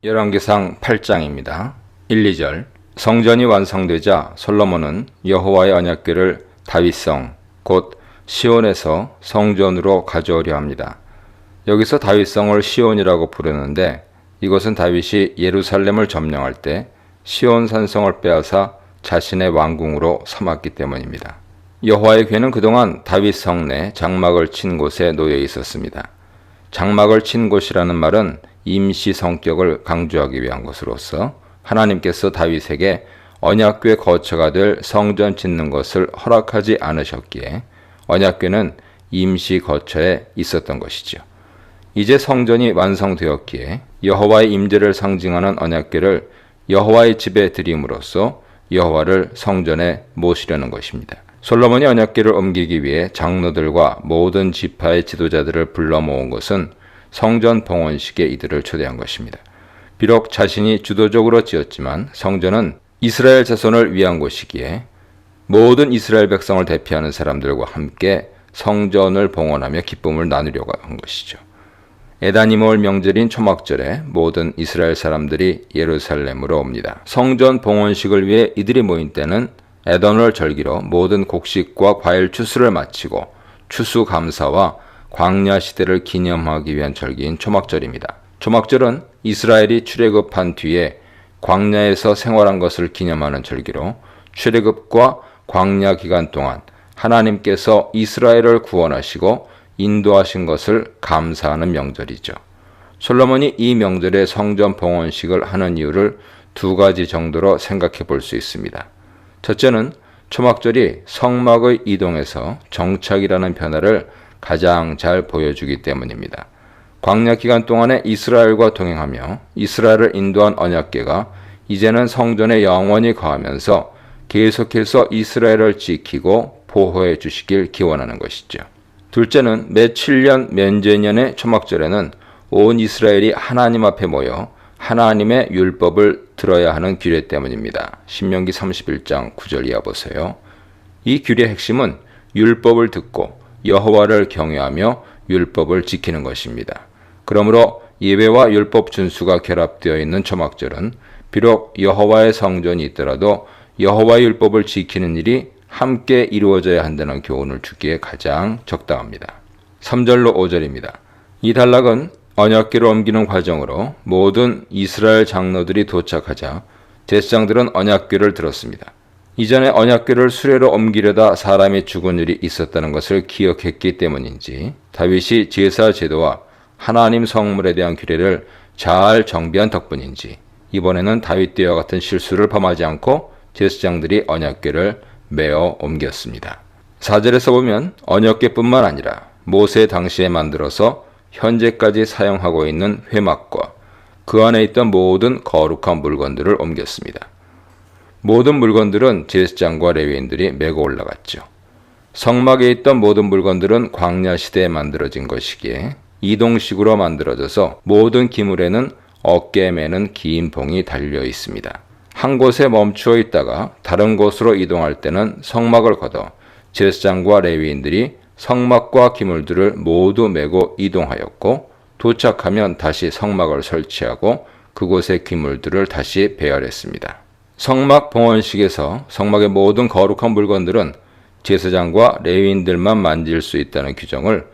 열왕기상 8장입니다. 1, 2절. 성전이 완성되자 솔로몬은 여호와의 언약궤를 다윗성 곧 시온에서 성전으로 가져오려 합니다. 여기서 다윗성을 시온이라고 부르는데 이것은 다윗이 예루살렘을 점령할 때 시온 산성을 빼앗아 자신의 왕궁으로 삼았기 때문입니다. 여호와의 궤는 그동안 다윗성 내 장막을 친 곳에 놓여 있었습니다. 장막을 친 곳이라는 말은 임시 성격을 강조하기 위한 것으로서 하나님께서 다윗에게 언약궤 거처가 될 성전 짓는 것을 허락하지 않으셨기에 언약궤는 임시 거처에 있었던 것이죠. 이제 성전이 완성되었기에 여호와의 임재를 상징하는 언약궤를 여호와의 집에 드림으로써 여호와를 성전에 모시려는 것입니다. 솔로몬이 언약궤를 옮기기 위해 장로들과 모든 지파의 지도자들을 불러 모은 것은 성전 봉헌식에 이들을 초대한 것입니다. 비록 자신이 주도적으로 지었지만 성전은 이스라엘 자손을 위한 곳이기에 모든 이스라엘 백성을 대표하는 사람들과 함께 성전을 봉헌하며 기쁨을 나누려고 한 것이죠. 에다니몰 명절인 초막절에 모든 이스라엘 사람들이 예루살렘으로 옵니다. 성전 봉헌식을 위해 이들이 모인 때는 에더널 절기로 모든 곡식과 과일 추수를 마치고 추수 감사와 광야 시대를 기념하기 위한 절기인 초막절입니다. 초막절은 이스라엘이 출애굽한 뒤에 광야에서 생활한 것을 기념하는 절기로 출애굽과 광야 기간 동안 하나님께서 이스라엘을 구원하시고 인도하신 것을 감사하는 명절이죠. 솔로몬이 이 명절에 성전 봉헌식을 하는 이유를 두 가지 정도로 생각해 볼 수 있습니다. 첫째는 초막절이 성막의 이동에서 정착이라는 변화를 가장 잘 보여주기 때문입니다. 광야 기간 동안에 이스라엘과 동행하며 이스라엘을 인도한 언약궤가 이제는 성전에 영원히 거하면서 계속해서 이스라엘을 지키고 보호해 주시길 기원하는 것이죠. 둘째는 매 7년 면제년의 초막절에는 온 이스라엘이 하나님 앞에 모여 하나님의 율법을 들어야 하는 규례 때문입니다. 신명기 31장 9절 이하 보세요. 이 규례의 핵심은 율법을 듣고 여호와를 경외하며 율법을 지키는 것입니다. 그러므로 예배와 율법 준수가 결합되어 있는 초막절은 비록 여호와의 성전이 있더라도 여호와의 율법을 지키는 일이 함께 이루어져야 한다는 교훈을 주기에 가장 적당합니다. 3절로 5절입니다. 이 단락은 언약궤를 옮기는 과정으로 모든 이스라엘 장로들이 도착하자 제사장들은 언약궤를 들었습니다. 이전에 언약궤를 수레로 옮기려다 사람이 죽은 일이 있었다는 것을 기억했기 때문인지 다윗이 제사 제도와 하나님 성물에 대한 규례를 잘 정비한 덕분인지 이번에는 다윗 때와 같은 실수를 범하지 않고 제사장들이 언약궤를 메어 옮겼습니다. 4절에서 보면 언약궤뿐만 아니라 모세 당시에 만들어서 현재까지 사용하고 있는 회막과 그 안에 있던 모든 거룩한 물건들을 옮겼습니다. 모든 물건들은 제사장과 레위인들이 메고 올라갔죠. 성막에 있던 모든 물건들은 광야 시대에 만들어진 것이기에 이동식으로 만들어져서 모든 기물에는 어깨에 매는 긴 봉이 달려 있습니다. 한 곳에 멈추어 있다가 다른 곳으로 이동할 때는 성막을 걷어 제사장과 레위인들이 성막과 기물들을 모두 메고 이동하였고 도착하면 다시 성막을 설치하고 그곳의 기물들을 다시 배열했습니다. 성막 봉헌식에서 성막의 모든 거룩한 물건들은 제사장과 레위인들만 만질 수 있다는 규정을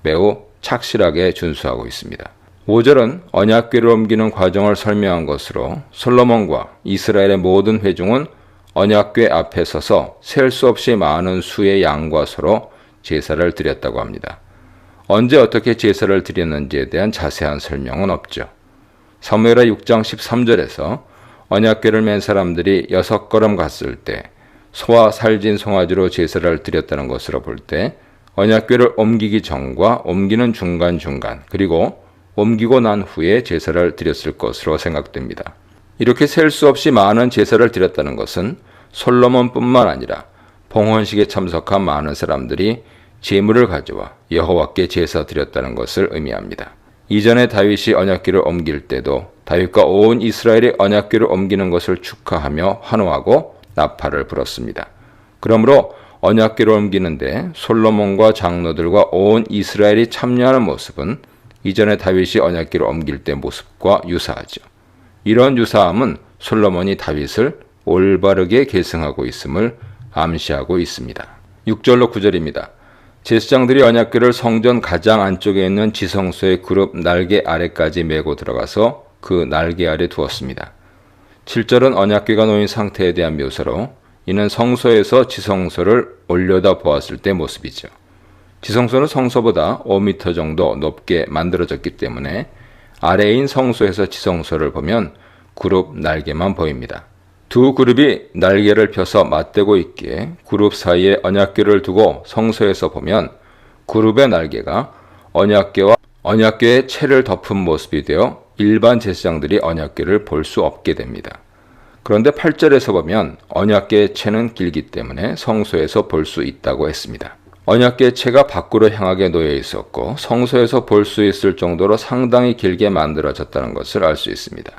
매우 착실하게 준수하고 있습니다. 5절은 언약궤를 옮기는 과정을 설명한 것으로 솔로몬과 이스라엘의 모든 회중은 언약궤 앞에 서서 셀 수 없이 많은 수의 양과 소로 제사를 드렸다고 합니다. 언제 어떻게 제사를 드렸는지에 대한 자세한 설명은 없죠. 사무엘하 6장 13절에서 언약궤를 맨 사람들이 6걸음 갔을 때 소와 살진 송아지로 제사를 드렸다는 것으로 볼 때 언약궤를 옮기기 전과 옮기는 중간중간 그리고 옮기고 난 후에 제사를 드렸을 것으로 생각됩니다. 이렇게 셀 수 없이 많은 제사를 드렸다는 것은 솔로몬뿐만 아니라 봉헌식에 참석한 많은 사람들이 제물을 가져와 여호와께 제사 드렸다는 것을 의미합니다. 이전에 다윗이 언약궤를 옮길 때도 다윗과 온 이스라엘이 언약궤를 옮기는 것을 축하하며 환호하고 나팔을 불었습니다. 그러므로 언약궤를 옮기는데 솔로몬과 장로들과 온 이스라엘이 참여하는 모습은 이전에 다윗이 언약궤를 옮길 때 모습과 유사하죠. 이런 유사함은 솔로몬이 다윗을 올바르게 계승하고 있음을 암시하고 있습니다. 6절로 9절입니다. 제사장들이 언약궤를 성전 가장 안쪽에 있는 지성소의 그룹 날개 아래까지 메고 들어가서 그 날개 아래 두었습니다. 7절은 언약궤가 놓인 상태에 대한 묘사로 이는 성소에서 지성소를 올려다 보았을 때 모습이죠. 지성소는 성소보다 5m 정도 높게 만들어졌기 때문에 아래인 성소에서 지성소를 보면 그룹 날개만 보입니다. 두 그룹이 날개를 펴서 맞대고 있기에 그룹 사이에 언약궤를 두고 성소에서 보면 그룹의 날개가 언약궤의 채를 덮은 모습이 되어 일반 제사장들이 언약궤를 볼 수 없게 됩니다. 그런데 8절에서 보면 언약궤의 채는 길기 때문에 성소에서 볼 수 있다고 했습니다. 언약궤의 채가 밖으로 향하게 놓여 있었고 성소에서 볼 수 있을 정도로 상당히 길게 만들어졌다는 것을 알 수 있습니다.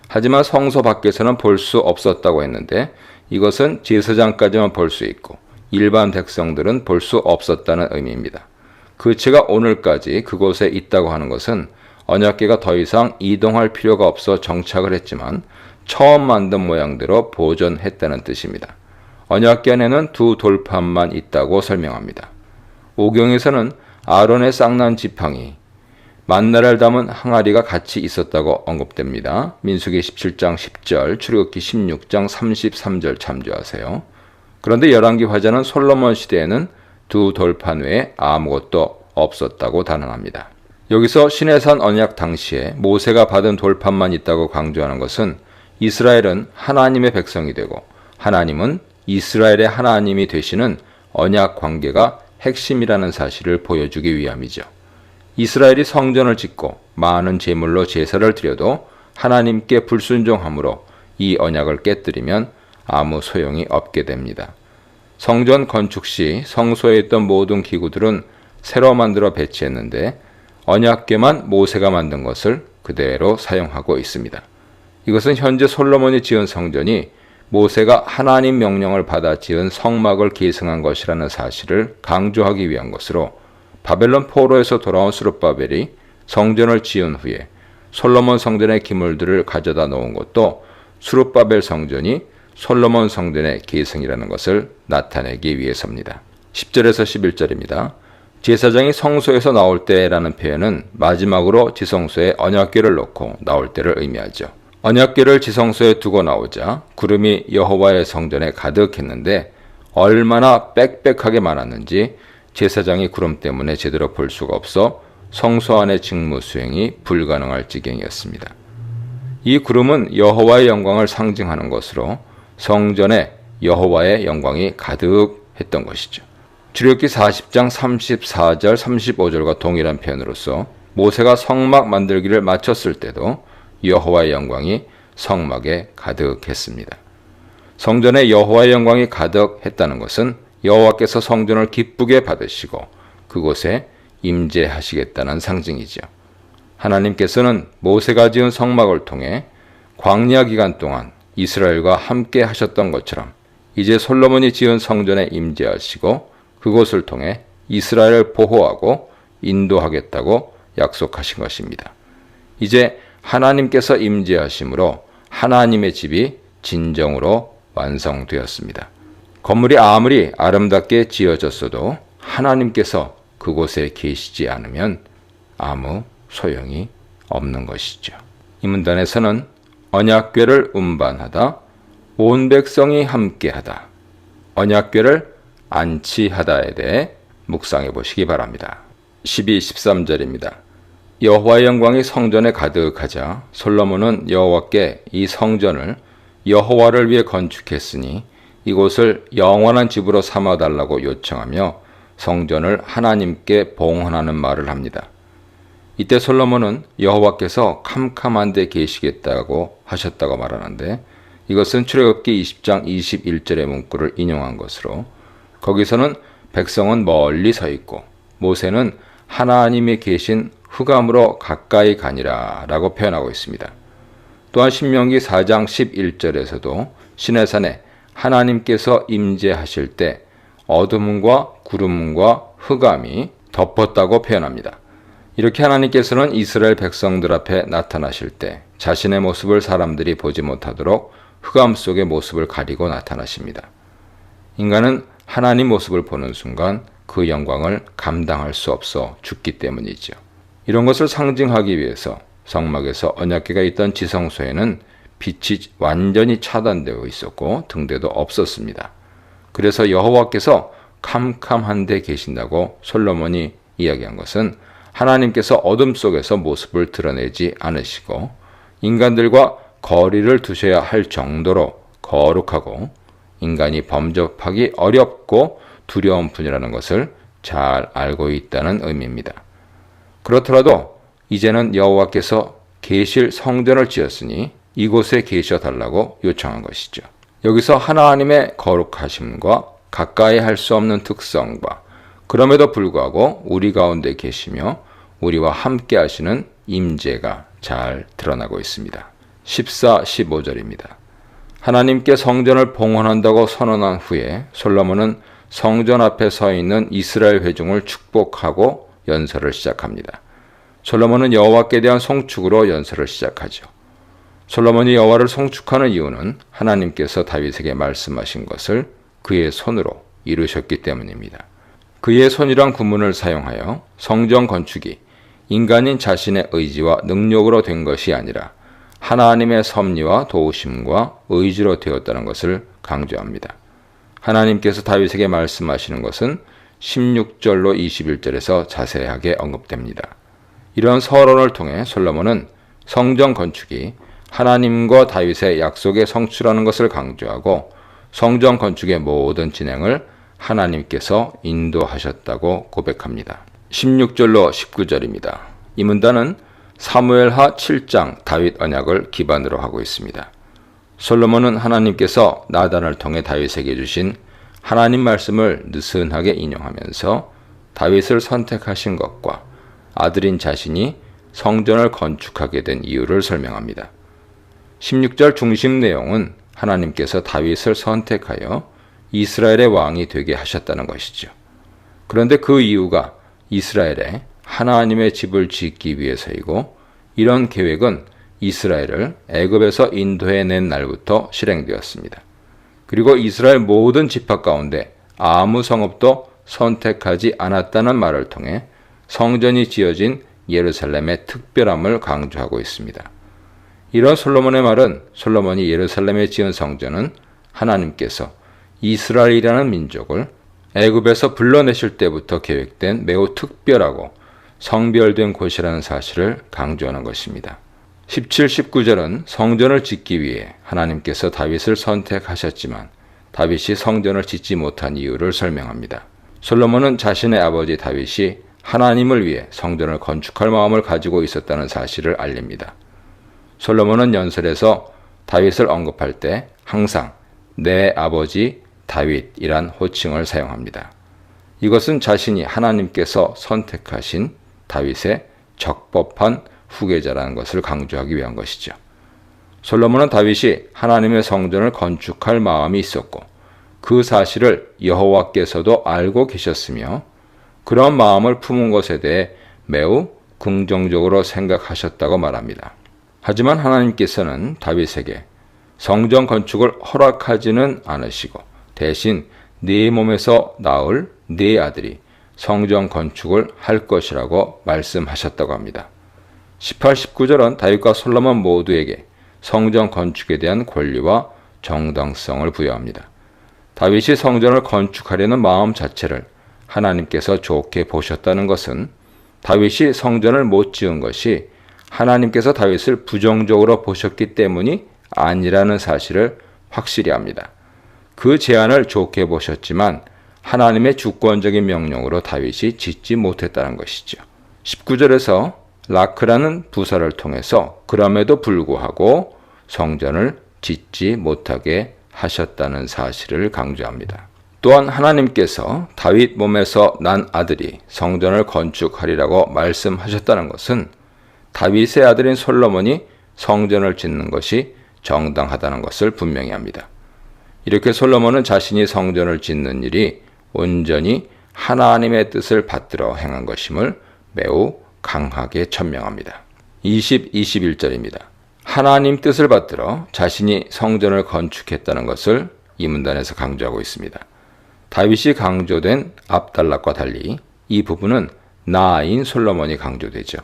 하지만 성소 밖에서는 볼 수 없었다고 했는데 이것은 제사장까지만 볼 수 있고 일반 백성들은 볼 수 없었다는 의미입니다. 그 채가 오늘까지 그곳에 있다고 하는 것은 언약궤가 더 이상 이동할 필요가 없어 정착을 했지만 처음 만든 모양대로 보존했다는 뜻입니다. 언약궤 안에는 두 돌판만 있다고 설명합니다. 오경에서는 아론의 쌍난 지팡이, 만나를 담은 항아리가 같이 있었다고 언급됩니다. 민수기 17장 10절, 출애굽기 16장 33절 참조하세요. 그런데 열왕기 화자는 솔로몬 시대에는 두 돌판 외에 아무것도 없었다고 단언합니다. 여기서 시내산 언약 당시에 모세가 받은 돌판만 있다고 강조하는 것은 이스라엘은 하나님의 백성이 되고 하나님은 이스라엘의 하나님이 되시는 언약 관계가 핵심이라는 사실을 보여주기 위함이죠. 이스라엘이 성전을 짓고 많은 제물로 제사를 드려도 하나님께 불순종함으로 이 언약을 깨뜨리면 아무 소용이 없게 됩니다. 성전 건축 시 성소에 있던 모든 기구들은 새로 만들어 배치했는데 언약궤만 모세가 만든 것을 그대로 사용하고 있습니다. 이것은 현재 솔로몬이 지은 성전이 모세가 하나님 명령을 받아 지은 성막을 계승한 것이라는 사실을 강조하기 위한 것으로 바벨론 포로에서 돌아온 스룹바벨이 성전을 지은 후에 솔로몬 성전의 기물들을 가져다 놓은 것도 스룹바벨 성전이 솔로몬 성전의 계승이라는 것을 나타내기 위해서입니다. 10절에서 11절입니다. 제사장이 성소에서 나올 때라는 표현은 마지막으로 지성소에 언약궤를 놓고 나올 때를 의미하죠. 언약궤를 지성소에 두고 나오자 구름이 여호와의 성전에 가득했는데 얼마나 빽빽하게 많았는지 제사장이 구름 때문에 제대로 볼 수가 없어 성소 안의 직무 수행이 불가능할 지경이었습니다. 이 구름은 여호와의 영광을 상징하는 것으로 성전에 여호와의 영광이 가득했던 것이죠. 출애굽기 40장 34절 35절과 동일한 표현으로서 모세가 성막 만들기를 마쳤을 때도 여호와의 영광이 성막에 가득했습니다. 성전에 여호와의 영광이 가득했다는 것은 여호와께서 성전을 기쁘게 받으시고 그곳에 임재하시겠다는 상징이죠. 하나님께서는 모세가 지은 성막을 통해 광야 기간 동안 이스라엘과 함께 하셨던 것처럼 이제 솔로몬이 지은 성전에 임재하시고 그곳을 통해 이스라엘을 보호하고 인도하겠다고 약속하신 것입니다. 이제 하나님께서 임재하심으로 하나님의 집이 진정으로 완성되었습니다. 건물이 아무리 아름답게 지어졌어도 하나님께서 그곳에 계시지 않으면 아무 소용이 없는 것이죠. 이 문단에서는 언약궤를 운반하다, 온 백성이 함께하다, 언약궤를 안치하다에 대해 묵상해 보시기 바랍니다. 12, 13절입니다. 여호와의 영광이 성전에 가득하자 솔로몬은 여호와께 이 성전을 여호와를 위해 건축했으니 이곳을 영원한 집으로 삼아달라고 요청하며 성전을 하나님께 봉헌하는 말을 합니다. 이때 솔로몬은 여호와께서 캄캄한 데 계시겠다고 하셨다고 말하는데 이것은 출애굽기 20장 21절의 문구를 인용한 것으로 거기서는 백성은 멀리 서 있고 모세는 하나님이 계신 흑암으로 가까이 가니라 라고 표현하고 있습니다. 또한 신명기 4장 11절에서도 시내산에 하나님께서 임재하실 때 어둠과 구름과 흑암이 덮었다고 표현합니다. 이렇게 하나님께서는 이스라엘 백성들 앞에 나타나실 때 자신의 모습을 사람들이 보지 못하도록 흑암 속의 모습을 가리고 나타나십니다. 인간은 하나님 모습을 보는 순간 그 영광을 감당할 수 없어 죽기 때문이죠. 이런 것을 상징하기 위해서 성막에서 언약궤가 있던 지성소에는 빛이 완전히 차단되어 있었고 등대도 없었습니다. 그래서 여호와께서 캄캄한 데 계신다고 솔로몬이 이야기한 것은 하나님께서 어둠 속에서 모습을 드러내지 않으시고 인간들과 거리를 두셔야 할 정도로 거룩하고 인간이 범접하기 어렵고 두려운 분이라는 것을 잘 알고 있다는 의미입니다. 그렇더라도 이제는 여호와께서 계실 성전을 지었으니 이곳에 계셔 달라고 요청한 것이죠. 여기서 하나님의 거룩하심과 가까이 할 수 없는 특성과 그럼에도 불구하고 우리 가운데 계시며 우리와 함께 하시는 임재가 잘 드러나고 있습니다. 14, 15절입니다. 하나님께 성전을 봉헌한다고 선언한 후에 솔로몬은 성전 앞에 서 있는 이스라엘 회중을 축복하고 연설을 시작합니다. 솔로몬은 여호와께 대한 송축으로 연설을 시작하죠. 솔로몬이 여호와를 송축하는 이유는 하나님께서 다윗에게 말씀하신 것을 그의 손으로 이루셨기 때문입니다. 그의 손이란 구문을 사용하여 성전 건축이 인간인 자신의 의지와 능력으로 된 것이 아니라 하나님의 섭리와 도우심과 의지로 되었다는 것을 강조합니다. 하나님께서 다윗에게 말씀하시는 것은 16절로 21절에서 자세하게 언급됩니다. 이런 서론을 통해 솔로몬은 성전 건축이 하나님과 다윗의 약속의 성취라는 것을 강조하고 성전 건축의 모든 진행을 하나님께서 인도하셨다고 고백합니다. 16절로 19절입니다. 이 문단은 사무엘하 7장 다윗 언약을 기반으로 하고 있습니다. 솔로몬은 하나님께서 나단을 통해 다윗에게 주신 하나님 말씀을 느슨하게 인용하면서 다윗을 선택하신 것과 아들인 자신이 성전을 건축하게 된 이유를 설명합니다. 16절 중심 내용은 하나님께서 다윗을 선택하여 이스라엘의 왕이 되게 하셨다는 것이죠. 그런데 그 이유가 이스라엘에 하나님의 집을 짓기 위해서이고 이런 계획은 이스라엘을 애굽에서 인도해낸 날부터 실행되었습니다. 그리고 이스라엘 모든 지파 가운데 아무 성읍도 선택하지 않았다는 말을 통해 성전이 지어진 예루살렘의 특별함을 강조하고 있습니다. 이런 솔로몬의 말은 솔로몬이 예루살렘에 지은 성전은 하나님께서 이스라엘이라는 민족을 애굽에서 불러내실 때부터 계획된 매우 특별하고 성별된 곳이라는 사실을 강조하는 것입니다. 17, 19절은 성전을 짓기 위해 하나님께서 다윗을 선택하셨지만 다윗이 성전을 짓지 못한 이유를 설명합니다. 솔로몬은 자신의 아버지 다윗이 하나님을 위해 성전을 건축할 마음을 가지고 있었다는 사실을 알립니다. 솔로몬은 연설에서 다윗을 언급할 때 항상 내 아버지 다윗이란 호칭을 사용합니다. 이것은 자신이 하나님께서 선택하신 다윗의 적법한 후계자라는 것을 강조하기 위한 것이죠. 솔로몬은 다윗이 하나님의 성전을 건축할 마음이 있었고 그 사실을 여호와께서도 알고 계셨으며 그런 마음을 품은 것에 대해 매우 긍정적으로 생각하셨다고 말합니다. 하지만 하나님께서는 다윗에게 성전 건축을 허락하지는 않으시고 대신 네 몸에서 나올 네 아들이 성전 건축을 할 것이라고 말씀하셨다고 합니다. 18, 19절은 다윗과 솔로몬 모두에게 성전 건축에 대한 권리와 정당성을 부여합니다. 다윗이 성전을 건축하려는 마음 자체를 하나님께서 좋게 보셨다는 것은 다윗이 성전을 못 지은 것이 하나님께서 다윗을 부정적으로 보셨기 때문이 아니라는 사실을 확실히 합니다. 그 제안을 좋게 보셨지만 하나님의 주권적인 명령으로 다윗이 짓지 못했다는 것이죠. 19절에서 라크라는 부사를 통해서 그럼에도 불구하고 성전을 짓지 못하게 하셨다는 사실을 강조합니다. 또한 하나님께서 다윗 몸에서 난 아들이 성전을 건축하리라고 말씀하셨다는 것은 다윗의 아들인 솔로몬이 성전을 짓는 것이 정당하다는 것을 분명히 합니다. 이렇게 솔로몬은 자신이 성전을 짓는 일이 온전히 하나님의 뜻을 받들어 행한 것임을 매우 강하게 천명합니다. 20, 21절입니다. 하나님 뜻을 받들어 자신이 성전을 건축했다는 것을 이 문단에서 강조하고 있습니다. 다윗이 강조된 압달락과 달리 이 부분은 나인 솔로몬이 강조되죠.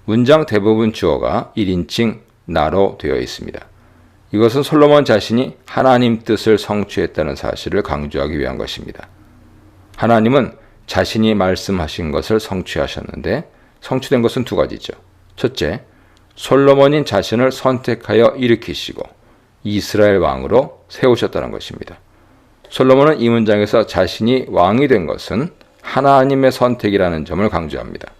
문장 대부분 주어가 1인칭 나로 되어 있습니다. 이것은 솔로몬 자신이 하나님 뜻을 성취했다는 사실을 강조하기 위한 것입니다. 하나님은 자신이 말씀하신 것을 성취하셨는데 성취된 것은 두 가지죠. 첫째, 솔로몬인 자신을 선택하여 일으키시고 이스라엘 왕으로 세우셨다는 것입니다. 솔로몬은 이 문장에서 자신이 왕이 된 것은 하나님의 선택이라는 점을 강조합니다.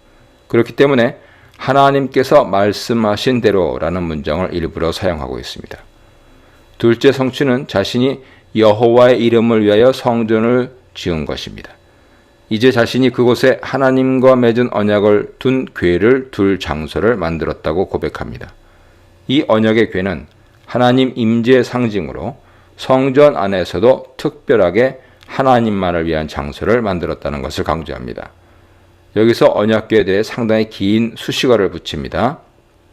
그렇기 때문에 하나님께서 말씀하신 대로라는 문장을 일부러 사용하고 있습니다. 둘째 성취는 자신이 여호와의 이름을 위하여 성전을 지은 것입니다. 이제 자신이 그곳에 하나님과 맺은 언약을 둔 궤를 둘 장소를 만들었다고 고백합니다. 이 언약의 궤는 하나님 임재의 상징으로 성전 안에서도 특별하게 하나님만을 위한 장소를 만들었다는 것을 강조합니다. 여기서 언약궤에 대해 상당히 긴 수식어를 붙입니다.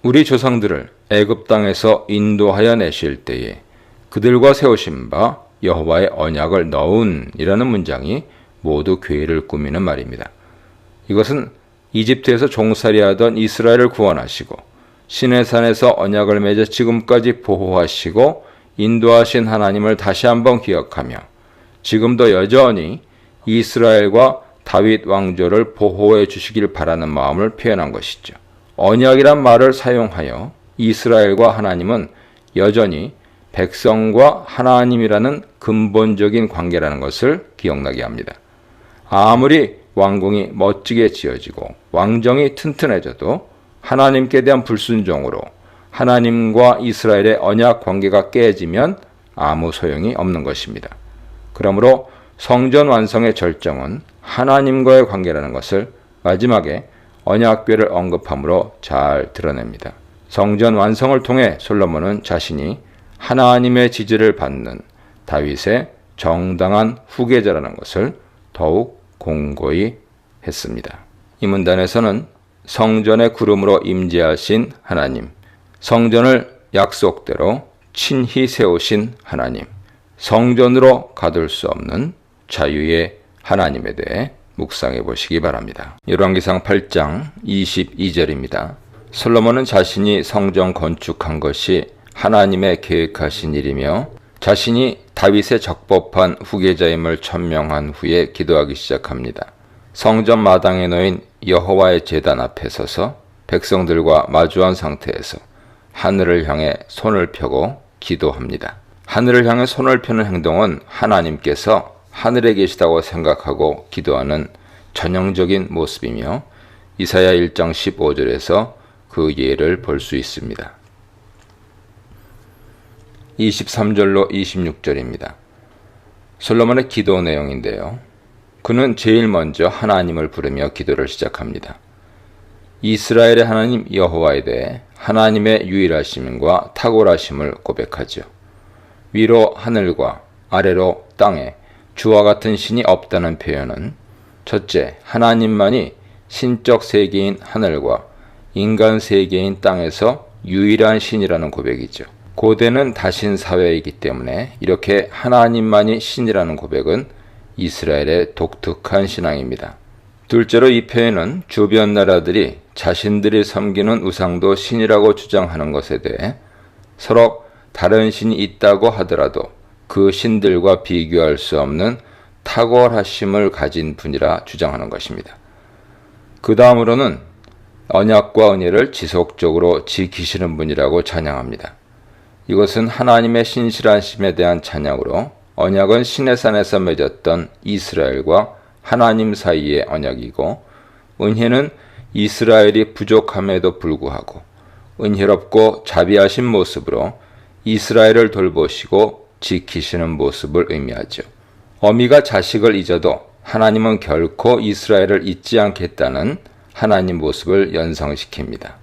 우리 조상들을 애굽 땅에서 인도하여 내실 때에 그들과 세우신 바 여호와의 언약을 넣은 이라는 문장이 모두 궤를 꾸미는 말입니다. 이것은 이집트에서 종살이하던 이스라엘을 구원하시고 시내산에서 언약을 맺어 지금까지 보호하시고 인도하신 하나님을 다시 한번 기억하며 지금도 여전히 이스라엘과 다윗 왕조를 보호해 주시길 바라는 마음을 표현한 것이죠. 언약이란 말을 사용하여 이스라엘과 하나님은 여전히 백성과 하나님이라는 근본적인 관계라는 것을 기억나게 합니다. 아무리 왕궁이 멋지게 지어지고 왕정이 튼튼해져도 하나님께 대한 불순종으로 하나님과 이스라엘의 언약 관계가 깨지면 아무 소용이 없는 것입니다. 그러므로 성전 완성의 절정은 하나님과의 관계라는 것을 마지막에 언약궤를 언급함으로 잘 드러냅니다. 성전 완성을 통해 솔로몬은 자신이 하나님의 지지를 받는 다윗의 정당한 후계자라는 것을 더욱 공고히 했습니다. 이 문단에서는 성전의 구름으로 임재하신 하나님, 성전을 약속대로 친히 세우신 하나님, 성전으로 가둘 수 없는 자유의 하나님에 대해 묵상해 보시기 바랍니다. 열왕기상 8장 22절입니다. 솔로몬은 자신이 성전 건축한 것이 하나님의 계획하신 일이며 자신이 다윗의 적법한 후계자임을 천명한 후에 기도하기 시작합니다. 성전 마당에 놓인 여호와의 제단 앞에 서서 백성들과 마주한 상태에서 하늘을 향해 손을 펴고 기도합니다. 하늘을 향해 손을 펴는 행동은 하나님께서 하늘에 계시다고 생각하고 기도하는 전형적인 모습이며 이사야 1장 15절에서 그 예를 볼 수 있습니다. 23절로 26절입니다. 솔로몬의 기도 내용인데요. 그는 제일 먼저 하나님을 부르며 기도를 시작합니다. 이스라엘의 하나님 여호와에 대해 하나님의 유일하심과 탁월하심을 고백하죠. 위로 하늘과 아래로 땅에 주와 같은 신이 없다는 표현은 첫째, 하나님만이 신적 세계인 하늘과 인간 세계인 땅에서 유일한 신이라는 고백이죠. 고대는 다신 사회이기 때문에 이렇게 하나님만이 신이라는 고백은 이스라엘의 독특한 신앙입니다. 둘째로 이 표현은 주변 나라들이 자신들이 섬기는 우상도 신이라고 주장하는 것에 대해 서로 다른 신이 있다고 하더라도 그 신들과 비교할 수 없는 탁월하심을 가진 분이라 주장하는 것입니다. 그 다음으로는 언약과 은혜를 지속적으로 지키시는 분이라고 찬양합니다. 이것은 하나님의 신실하심에 대한 찬양으로 언약은 시내산에서 맺었던 이스라엘과 하나님 사이의 언약이고 은혜는 이스라엘이 부족함에도 불구하고 은혜롭고 자비하신 모습으로 이스라엘을 돌보시고 지키시는 모습을 의미하죠. 어미가 자식을 잊어도 하나님은 결코 이스라엘을 잊지 않겠다는 하나님 모습을 연상시킵니다.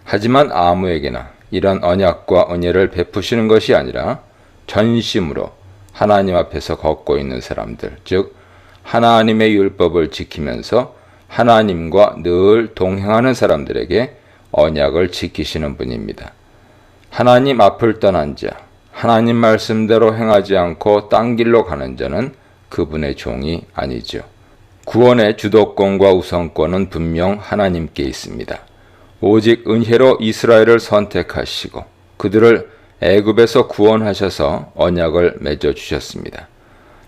하지만 아무에게나 이런 언약과 은혜를 베푸시는 것이 아니라 전심으로 하나님 앞에서 걷고 있는 사람들, 즉 하나님의 율법을 지키면서 하나님과 늘 동행하는 사람들에게 언약을 지키시는 분입니다. 하나님 앞을 떠난 자, 하나님 말씀대로 행하지 않고 딴 길로 가는 자는 그분의 종이 아니죠. 구원의 주도권과 우선권은 분명 하나님께 있습니다. 오직 은혜로 이스라엘을 선택하시고 그들을 애굽에서 구원하셔서 언약을 맺어 주셨습니다.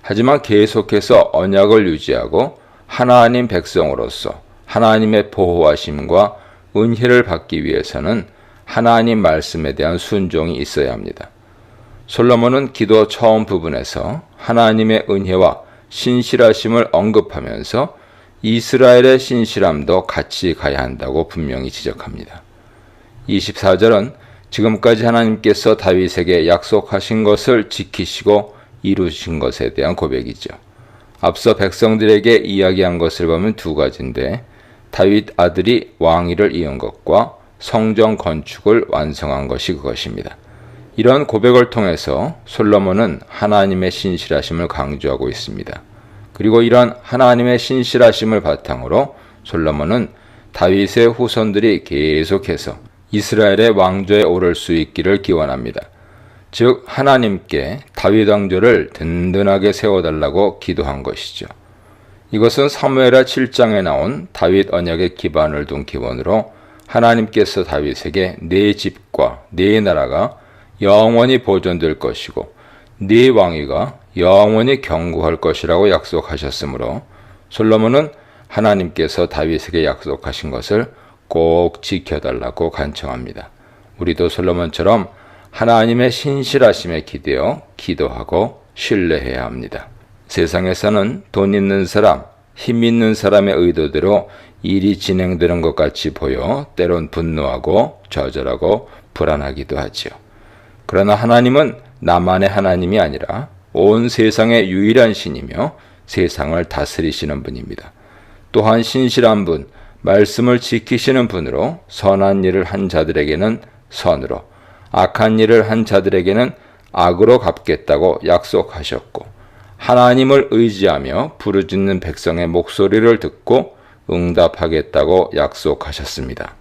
하지만 계속해서 언약을 유지하고 하나님 백성으로서 하나님의 보호하심과 은혜를 받기 위해서는 하나님 말씀에 대한 순종이 있어야 합니다. 솔로몬은 기도 처음 부분에서 하나님의 은혜와 신실하심을 언급하면서 이스라엘의 신실함도 같이 가야 한다고 분명히 지적합니다. 24절은 지금까지 하나님께서 다윗에게 약속하신 것을 지키시고 이루신 것에 대한 고백이죠. 앞서 백성들에게 이야기한 것을 보면 두 가지인데 다윗 아들이 왕위를 이은 것과 성전 건축을 완성한 것이 그것입니다. 이런 고백을 통해서 솔로몬은 하나님의 신실하심을 강조하고 있습니다. 그리고 이런 하나님의 신실하심을 바탕으로 솔로몬은 다윗의 후손들이 계속해서 이스라엘의 왕조에 오를 수 있기를 기원합니다. 즉 하나님께 다윗 왕조를 든든하게 세워달라고 기도한 것이죠. 이것은 사무엘하 7장에 나온 다윗 언약의 기반을 둔 기원으로 하나님께서 다윗에게 네 집과 네 나라가 영원히 보존될 것이고 네 왕위가 영원히 경고할 것이라고 약속하셨으므로 솔로몬은 하나님께서 다윗에게 약속하신 것을 꼭 지켜달라고 간청합니다. 우리도 솔로몬처럼 하나님의 신실하심에 기대어 기도하고 신뢰해야 합니다. 세상에서는 돈 있는 사람, 힘 있는 사람의 의도대로 일이 진행되는 것 같이 보여 때론 분노하고 좌절하고 불안하기도 하지요. 그러나 하나님은 나만의 하나님이 아니라 온 세상의 유일한 신이며 세상을 다스리시는 분입니다. 또한 신실한 분, 말씀을 지키시는 분으로 선한 일을 한 자들에게는 선으로, 악한 일을 한 자들에게는 악으로 갚겠다고 약속하셨고 하나님을 의지하며 부르짖는 백성의 목소리를 듣고 응답하겠다고 약속하셨습니다.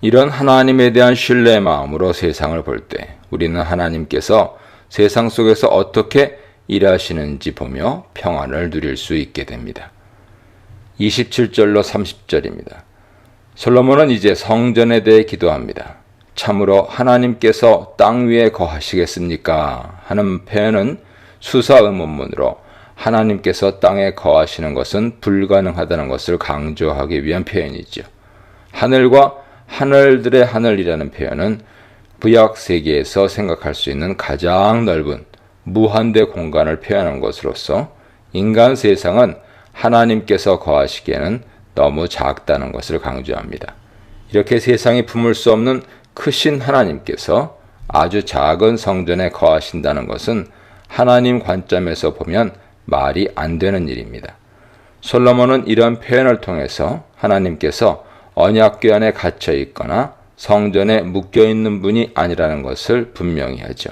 이런 하나님에 대한 신뢰의 마음으로 세상을 볼 때 우리는 하나님께서 세상 속에서 어떻게 일하시는지 보며 평안을 누릴 수 있게 됩니다. 27절로 30절입니다. 솔로몬은 이제 성전에 대해 기도합니다. 참으로 하나님께서 땅 위에 거하시겠습니까? 하는 표현은 수사 의문문으로 하나님께서 땅에 거하시는 것은 불가능하다는 것을 강조하기 위한 표현이죠. 하늘과 하늘들의 하늘이라는 표현은 구약 세계에서 생각할 수 있는 가장 넓은 무한대 공간을 표현한 것으로서 인간 세상은 하나님께서 거하시기에는 너무 작다는 것을 강조합니다. 이렇게 세상이 품을 수 없는 크신 하나님께서 아주 작은 성전에 거하신다는 것은 하나님 관점에서 보면 말이 안 되는 일입니다. 솔로몬은 이런 표현을 통해서 하나님께서 언약궤 안에 갇혀 있거나 성전에 묶여 있는 분이 아니라는 것을 분명히 하죠.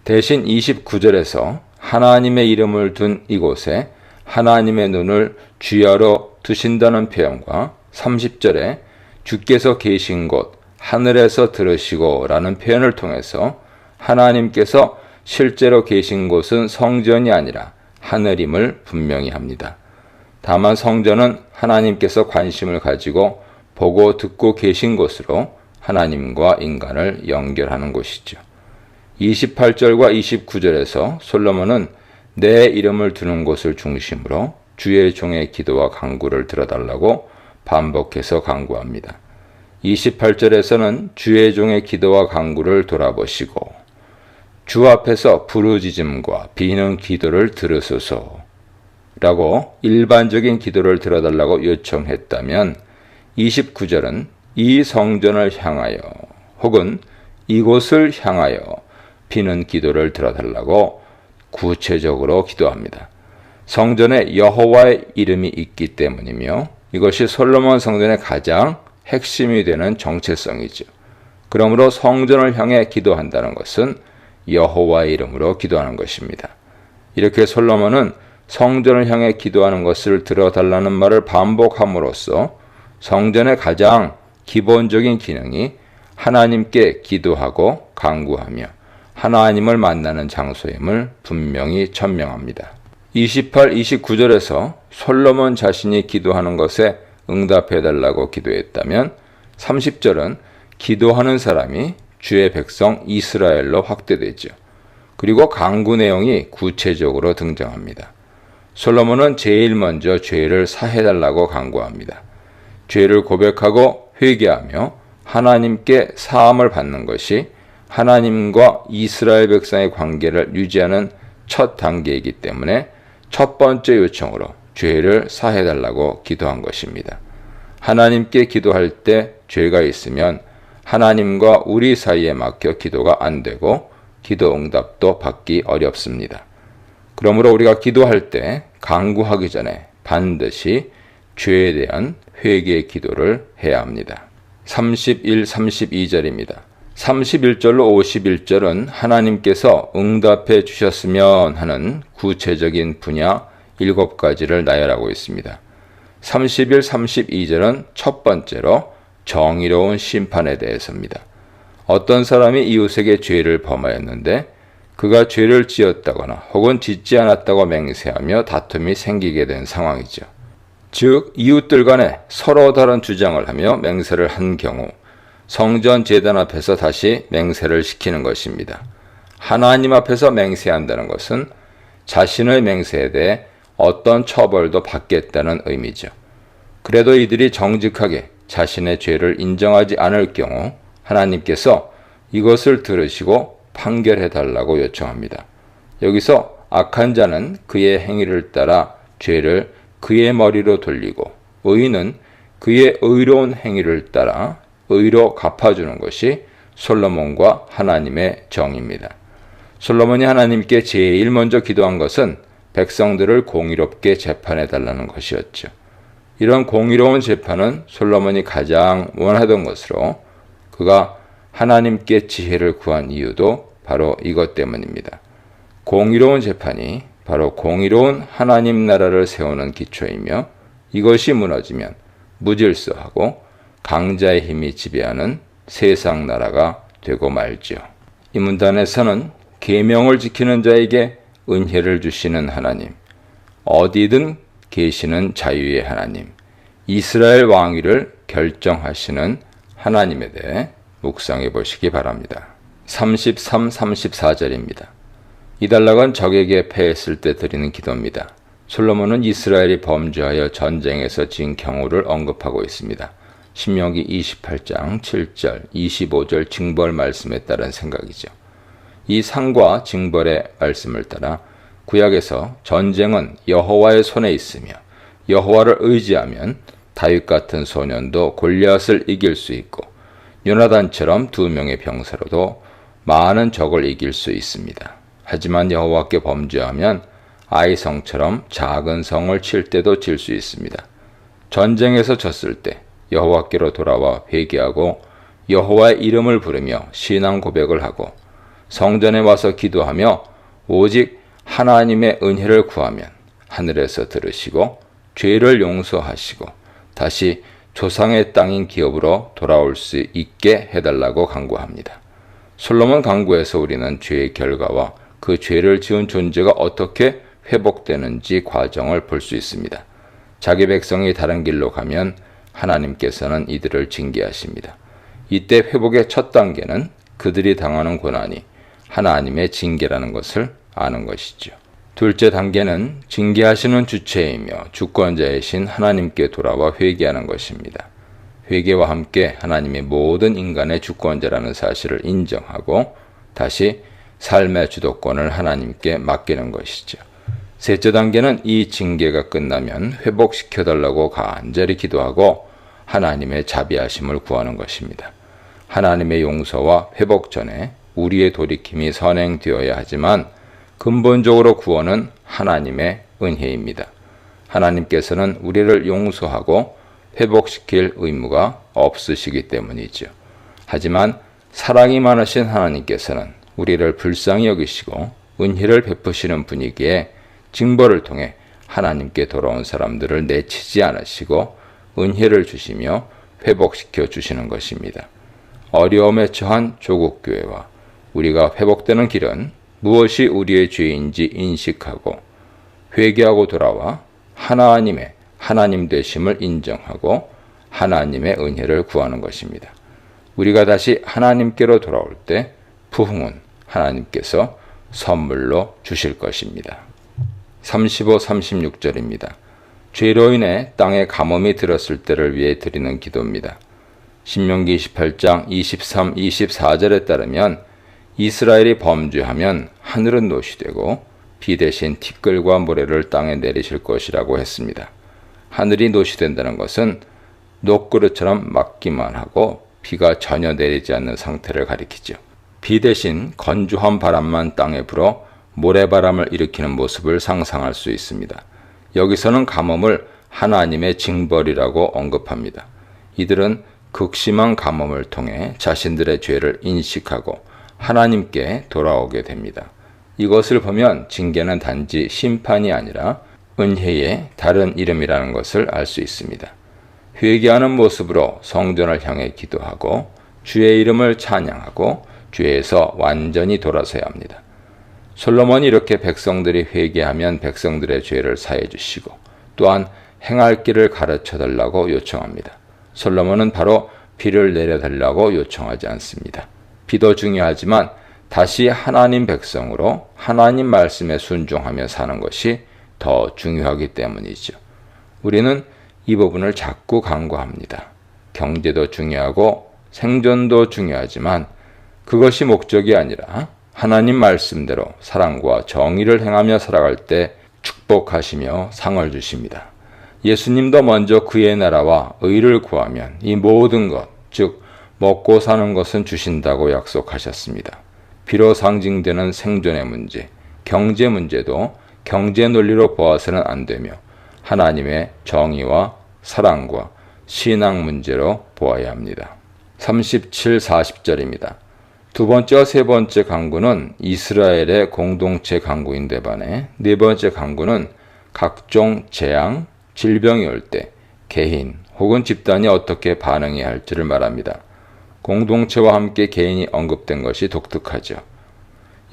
대신 29절에서 하나님의 이름을 둔 이곳에 하나님의 눈을 주야로 두신다는 표현과 30절에 주께서 계신 곳 하늘에서 들으시고 라는 표현을 통해서 하나님께서 실제로 계신 곳은 성전이 아니라 하늘임을 분명히 합니다. 다만 성전은 하나님께서 관심을 가지고 보고 듣고 계신 곳으로 하나님과 인간을 연결하는 곳이죠. 28절과 29절에서 솔로몬은 내 이름을 두는 곳을 중심으로 주의 종의 기도와 간구를 들어달라고 반복해서 간구합니다. 28절에서는 주의 종의 기도와 간구를 돌아보시고 주 앞에서 부르짖음과 비는 기도를 들으소서 라고 일반적인 기도를 들어달라고 요청했다면 29절은 이 성전을 향하여 혹은 이곳을 향하여 비는 기도를 들어달라고 구체적으로 기도합니다. 성전에 여호와의 이름이 있기 때문이며 이것이 솔로몬 성전의 가장 핵심이 되는 정체성이죠. 그러므로 성전을 향해 기도한다는 것은 여호와의 이름으로 기도하는 것입니다. 이렇게 솔로몬은 성전을 향해 기도하는 것을 들어달라는 말을 반복함으로써 성전의 가장 기본적인 기능이 하나님께 기도하고 간구하며 하나님을 만나는 장소임을 분명히 천명합니다. 28, 29절에서 솔로몬 자신이 기도하는 것에 응답해달라고 기도했다면 30절은 기도하는 사람이 주의 백성 이스라엘로 확대되죠. 그리고 간구 내용이 구체적으로 등장합니다. 솔로몬은 제일 먼저 죄를 사해달라고 간구합니다. 죄를 고백하고 회개하며 하나님께 사함을 받는 것이 하나님과 이스라엘 백성의 관계를 유지하는 첫 단계이기 때문에 첫 번째 요청으로 죄를 사해달라고 기도한 것입니다. 하나님께 기도할 때 죄가 있으면 하나님과 우리 사이에 막혀 기도가 안 되고 기도 응답도 받기 어렵습니다. 그러므로 우리가 기도할 때 간구하기 전에 반드시 죄에 대한 회개의 기도를 해야 합니다. 31, 32절입니다. 31절로 51절은 하나님께서 응답해 주셨으면 하는 구체적인 분야 7가지를 나열하고 있습니다. 31, 32절은 첫 번째로 정의로운 심판에 대해서입니다. 어떤 사람이 이웃에게 죄를 범하였는데 그가 죄를 지었다거나 혹은 짓지 않았다고 맹세하며 다툼이 생기게 된 상황이죠. 즉 이웃들 간에 서로 다른 주장을 하며 맹세를 한 경우 성전 제단 앞에서 다시 맹세를 시키는 것입니다. 하나님 앞에서 맹세한다는 것은 자신의 맹세에 대해 어떤 처벌도 받겠다는 의미죠. 그래도 이들이 정직하게 자신의 죄를 인정하지 않을 경우 하나님께서 이것을 들으시고 판결해달라고 요청합니다. 여기서 악한 자는 그의 행위를 따라 죄를 그의 머리로 돌리고 의인은 그의 의로운 행위를 따라 의로 갚아주는 것이 솔로몬과 하나님의 정입니다. 솔로몬이 하나님께 제일 먼저 기도한 것은 백성들을 공의롭게 재판해달라는 것이었죠. 이런 공의로운 재판은 솔로몬이 가장 원하던 것으로 그가 하나님께 지혜를 구한 이유도 바로 이것 때문입니다. 공의로운 재판이 바로 공의로운 하나님 나라를 세우는 기초이며 이것이 무너지면 무질서하고 강자의 힘이 지배하는 세상 나라가 되고 말죠. 이 문단에서는 계명을 지키는 자에게 은혜를 주시는 하나님, 어디든 계시는 자유의 하나님, 이스라엘 왕위를 결정하시는 하나님에 대해 묵상해 보시기 바랍니다. 33, 34절입니다. 이 단락은 적에게 패했을 때 드리는 기도입니다. 솔로몬은 이스라엘이 범죄하여 전쟁에서 진 경우를 언급하고 있습니다. 신명기 28장 7절, 25절 징벌 말씀에 따른 생각이죠. 이 상과 징벌의 말씀을 따라 구약에서 전쟁은 여호와의 손에 있으며 여호와를 의지하면 다윗 같은 소년도 골리앗을 이길 수 있고 요나단처럼 2명의 병사로도 많은 적을 이길 수 있습니다. 하지만 여호와께 범죄하면 아이성처럼 작은 성을 칠 때도 질 수 있습니다. 전쟁에서 졌을 때 여호와께로 돌아와 회개하고 여호와의 이름을 부르며 신앙 고백을 하고 성전에 와서 기도하며 오직 하나님의 은혜를 구하면 하늘에서 들으시고 죄를 용서하시고 다시 조상의 땅인 기업으로 돌아올 수 있게 해달라고 간구합니다. 솔로몬 간구에서 우리는 죄의 결과와 그 죄를 지은 존재가 어떻게 회복되는지 과정을 볼 수 있습니다. 자기 백성이 다른 길로 가면 하나님께서는 이들을 징계하십니다. 이때 회복의 첫 단계는 그들이 당하는 고난이 하나님의 징계라는 것을 아는 것이죠. 둘째 단계는 징계하시는 주체이며 주권자이신 하나님께 돌아와 회개하는 것입니다. 회개와 함께 하나님의 모든 인간의 주권자라는 사실을 인정하고 다시 삶의 주도권을 하나님께 맡기는 것이죠. 셋째 단계는 이 징계가 끝나면 회복시켜달라고 간절히 기도하고 하나님의 자비하심을 구하는 것입니다. 하나님의 용서와 회복 전에 우리의 돌이킴이 선행되어야 하지만 근본적으로 구원은 하나님의 은혜입니다. 하나님께서는 우리를 용서하고 회복시킬 의무가 없으시기 때문이죠. 하지만 사랑이 많으신 하나님께서는 우리를 불쌍히 여기시고 은혜를 베푸시는 분이기에 징벌을 통해 하나님께 돌아온 사람들을 내치지 않으시고 은혜를 주시며 회복시켜 주시는 것입니다. 어려움에 처한 조국 교회와 우리가 회복되는 길은 무엇이 우리의 죄인지 인식하고 회개하고 돌아와 하나님 되심을 인정하고 하나님의 은혜를 구하는 것입니다. 우리가 다시 하나님께로 돌아올 때 부흥은 하나님께서 선물로 주실 것입니다. 35, 36절입니다. 죄로 인해 땅에 가뭄이 들었을 때를 위해 드리는 기도입니다. 신명기 28장 23, 24절에 따르면 이스라엘이 범죄하면 하늘은 노시되고 비 대신 티끌과 모래를 땅에 내리실 것이라고 했습니다. 하늘이 노시된다는 것은 녹그릇처럼 막기만 하고 비가 전혀 내리지 않는 상태를 가리키죠. 비 대신 건조한 바람만 땅에 불어 모래바람을 일으키는 모습을 상상할 수 있습니다. 여기서는 가뭄을 하나님의 징벌이라고 언급합니다. 이들은 극심한 가뭄을 통해 자신들의 죄를 인식하고 하나님께 돌아오게 됩니다. 이것을 보면 징계는 단지 심판이 아니라 은혜의 다른 이름이라는 것을 알 수 있습니다. 회개하는 모습으로 성전을 향해 기도하고 주의 이름을 찬양하고 죄에서 완전히 돌아서야 합니다. 솔로몬이 이렇게 백성들이 회개하면 백성들의 죄를 사해 주시고 또한 행할 길을 가르쳐 달라고 요청합니다. 솔로몬은 바로 비를 내려달라고 요청하지 않습니다. 비도 중요하지만 다시 하나님 백성으로 하나님 말씀에 순종하며 사는 것이 더 중요하기 때문이죠. 우리는 이 부분을 자꾸 간과합니다. 경제도 중요하고 생존도 중요하지만 그것이 목적이 아니라 하나님 말씀대로 사랑과 정의를 행하며 살아갈 때 축복하시며 상을 주십니다. 예수님도 먼저 그의 나라와 의를 구하면 이 모든 것, 즉 먹고 사는 것은 주신다고 약속하셨습니다. 비로 상징되는 생존의 문제, 경제 문제도 경제 논리로 보아서는 안 되며 하나님의 정의와 사랑과 신앙 문제로 보아야 합니다. 37, 40절입니다. 두 번째와 세 번째 강구는 이스라엘의 공동체 강구인데 반해 네 번째 강구는 각종 재앙, 질병이 올 때 개인 혹은 집단이 어떻게 반응해야 할지를 말합니다. 공동체와 함께 개인이 언급된 것이 독특하죠.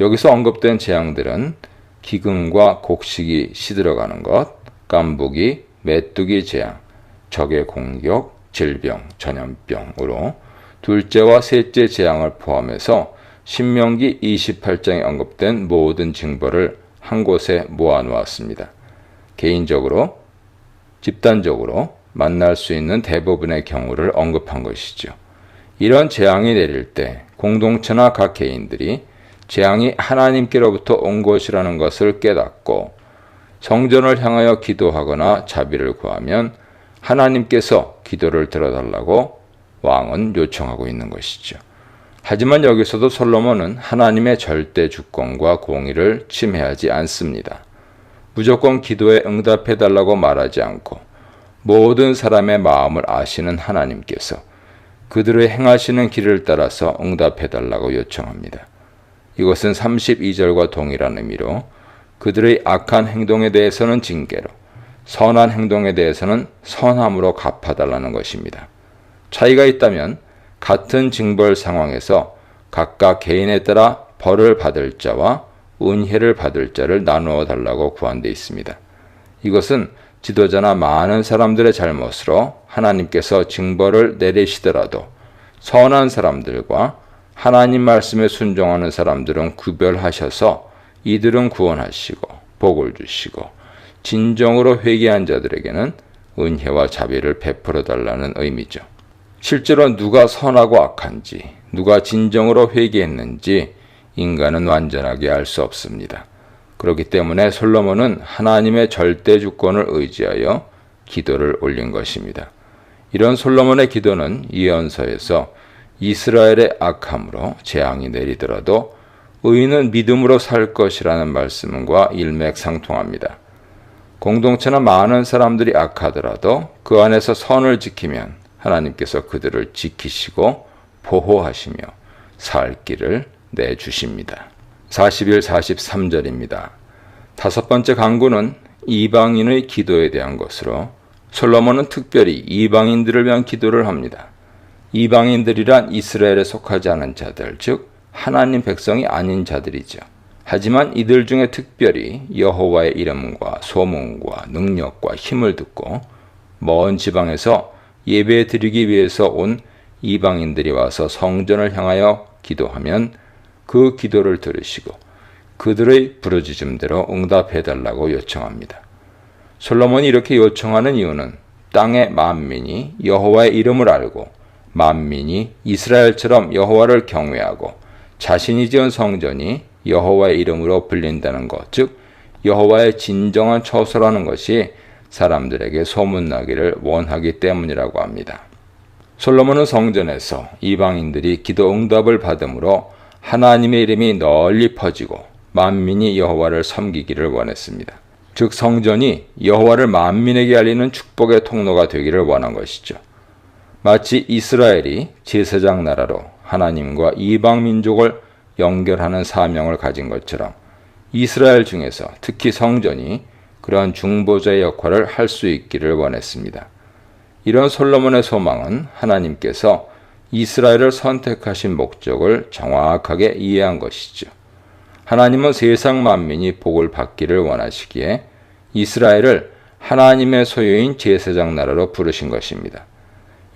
여기서 언급된 재앙들은 기근과 곡식이 시들어가는 것, 깐부기, 메뚜기 재앙, 적의 공격, 질병, 전염병으로 둘째와 셋째 재앙을 포함해서 신명기 28장에 언급된 모든 징벌을 한 곳에 모아놓았습니다. 개인적으로, 집단적으로 만날 수 있는 대부분의 경우를 언급한 것이죠. 이런 재앙이 내릴 때 공동체나 각 개인들이 재앙이 하나님께로부터 온 것이라는 것을 깨닫고 성전을 향하여 기도하거나 자비를 구하면 하나님께서 기도를 들어달라고 왕은 요청하고 있는 것이죠. 하지만 여기서도 솔로몬은 하나님의 절대 주권과 공의를 침해하지 않습니다. 무조건 기도에 응답해달라고 말하지 않고 모든 사람의 마음을 아시는 하나님께서 그들의 행하시는 길을 따라서 응답해달라고 요청합니다. 이것은 32절과 동일한 의미로 그들의 악한 행동에 대해서는 징계로, 선한 행동에 대해서는 선함으로 갚아달라는 것입니다. 차이가 있다면 같은 징벌 상황에서 각각 개인에 따라 벌을 받을 자와 은혜를 받을 자를 나누어 달라고 구한 데 있습니다. 이것은 지도자나 많은 사람들의 잘못으로 하나님께서 징벌을 내리시더라도 선한 사람들과 하나님 말씀에 순종하는 사람들은 구별하셔서 이들은 구원하시고 복을 주시고 진정으로 회개한 자들에게는 은혜와 자비를 베풀어 달라는 의미죠. 실제로 누가 선하고 악한지, 누가 진정으로 회개했는지 인간은 완전하게 알 수 없습니다. 그렇기 때문에 솔로몬은 하나님의 절대 주권을 의지하여 기도를 올린 것입니다. 이런 솔로몬의 기도는 예언서에서 이스라엘의 악함으로 재앙이 내리더라도 의인은 믿음으로 살 것이라는 말씀과 일맥상통합니다. 공동체나 많은 사람들이 악하더라도 그 안에서 선을 지키면 하나님께서 그들을 지키시고 보호하시며 살 길을 내주십니다. 41, 43절입니다. 다섯 번째 강구는 이방인의 기도에 대한 것으로 솔로몬은 특별히 이방인들을 위한 기도를 합니다. 이방인들이란 이스라엘에 속하지 않은 자들, 즉 하나님 백성이 아닌 자들이죠. 하지만 이들 중에 특별히 여호와의 이름과 소문과 능력과 힘을 듣고 먼 지방에서 예배 드리기 위해서 온 이방인들이 와서 성전을 향하여 기도하면 그 기도를 들으시고 그들의 부르짖음대로 응답해달라고 요청합니다. 솔로몬이 이렇게 요청하는 이유는 땅의 만민이 여호와의 이름을 알고 만민이 이스라엘처럼 여호와를 경외하고 자신이 지은 성전이 여호와의 이름으로 불린다는 것, 즉 여호와의 진정한 처소라는 것이 사람들에게 소문나기를 원하기 때문이라고 합니다. 솔로몬은 성전에서 이방인들이 기도 응답을 받음으로 하나님의 이름이 널리 퍼지고 만민이 여호와를 섬기기를 원했습니다. 즉 성전이 여호와를 만민에게 알리는 축복의 통로가 되기를 원한 것이죠. 마치 이스라엘이 제사장 나라로 하나님과 이방 민족을 연결하는 사명을 가진 것처럼 이스라엘 중에서 특히 성전이 그런 중보자의 역할을 할 수 있기를 원했습니다. 이런 솔로몬의 소망은 하나님께서 이스라엘을 선택하신 목적을 정확하게 이해한 것이죠. 하나님은 세상 만민이 복을 받기를 원하시기에 이스라엘을 하나님의 소유인 제사장 나라로 부르신 것입니다.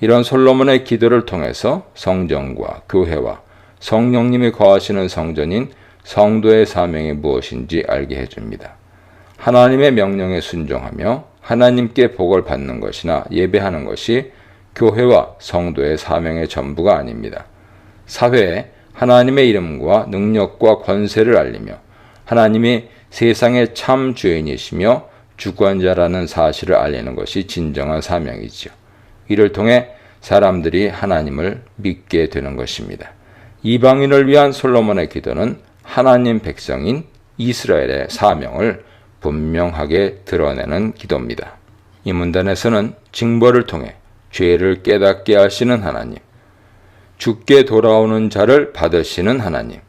이런 솔로몬의 기도를 통해서 성전과 교회와 성령님이 거하시는 성전인 성도의 사명이 무엇인지 알게 해줍니다. 하나님의 명령에 순종하며 하나님께 복을 받는 것이나 예배하는 것이 교회와 성도의 사명의 전부가 아닙니다. 사회에 하나님의 이름과 능력과 권세를 알리며 하나님이 세상의 참 주인이시며 주권자라는 사실을 알리는 것이 진정한 사명이지요. 이를 통해 사람들이 하나님을 믿게 되는 것입니다. 이방인을 위한 솔로몬의 기도는 하나님 백성인 이스라엘의 사명을 분명하게 드러내는 기도입니다. 이 문단에서는 징벌을 통해 죄를 깨닫게 하시는 하나님, 죽게 돌아오는 자를 받으시는 하나님,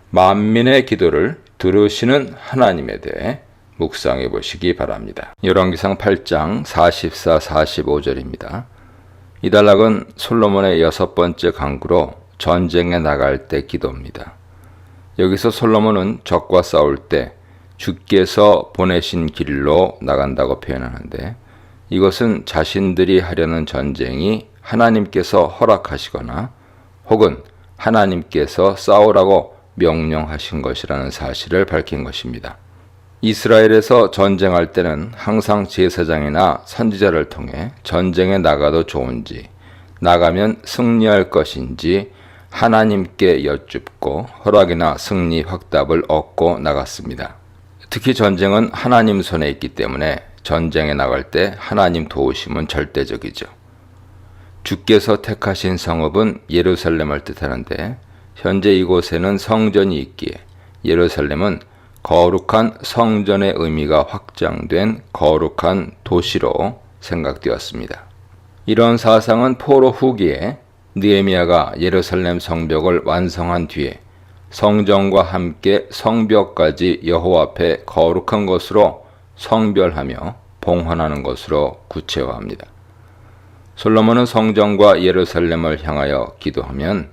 만민의 기도를 들으시는 하나님에 대해 묵상해 보시기 바랍니다. 열왕기상 8장 44, 45절입니다. 이 단락은 솔로몬의 6번째 강구로 전쟁에 나갈 때 기도입니다. 여기서 솔로몬은 적과 싸울 때 주께서 보내신 길로 나간다고 표현하는데 이것은 자신들이 하려는 전쟁이 하나님께서 허락하시거나 혹은 하나님께서 싸우라고 명령하신 것이라는 사실을 밝힌 것입니다. 이스라엘에서 전쟁할 때는 항상 제사장이나 선지자를 통해 전쟁에 나가도 좋은지 나가면 승리할 것인지 하나님께 여쭙고 허락이나 승리 확답을 얻고 나갔습니다. 특히 전쟁은 하나님 손에 있기 때문에 전쟁에 나갈 때 하나님 도우심은 절대적이죠. 주께서 택하신 성읍은 예루살렘을 뜻하는데 현재 이곳에는 성전이 있기에 예루살렘은 거룩한 성전의 의미가 확장된 거룩한 도시로 생각되었습니다. 이런 사상은 포로 후기에 느헤미야가 예루살렘 성벽을 완성한 뒤에 성전과 함께 성벽까지 여호와 앞에 거룩한 것으로 성별하며 봉헌하는 것으로 구체화합니다. 솔로몬은 성전과 예루살렘을 향하여 기도하면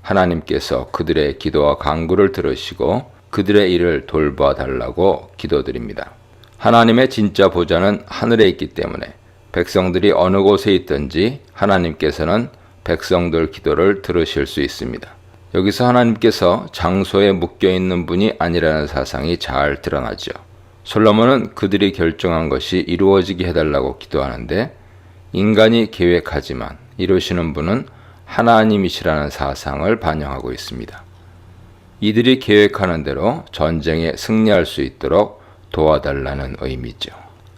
하나님께서 그들의 기도와 간구를 들으시고 그들의 일을 돌봐달라고 기도드립니다. 하나님의 진짜 보좌는 하늘에 있기 때문에 백성들이 어느 곳에 있든지 하나님께서는 백성들 기도를 들으실 수 있습니다. 여기서 하나님께서 장소에 묶여있는 분이 아니라는 사상이 잘 드러나죠. 솔로몬은 그들이 결정한 것이 이루어지게 해달라고 기도하는데 인간이 계획하지만 이루시는 분은 하나님이시라는 사상을 반영하고 있습니다. 이들이 계획하는 대로 전쟁에 승리할 수 있도록 도와달라는 의미죠.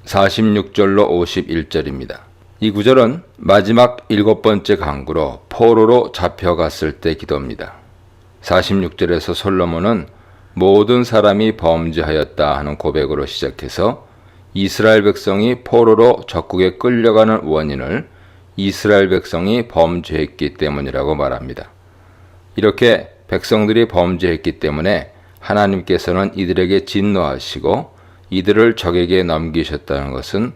46절로 51절입니다. 이 구절은 마지막 7번째 강구로 포로로 잡혀갔을 때 기도입니다. 46절에서 솔로몬은 모든 사람이 범죄하였다 하는 고백으로 시작해서 이스라엘 백성이 포로로 적국에 끌려가는 원인을 이스라엘 백성이 범죄했기 때문이라고 말합니다. 이렇게 백성들이 범죄했기 때문에 하나님께서는 이들에게 진노하시고 이들을 적에게 넘기셨다는 것은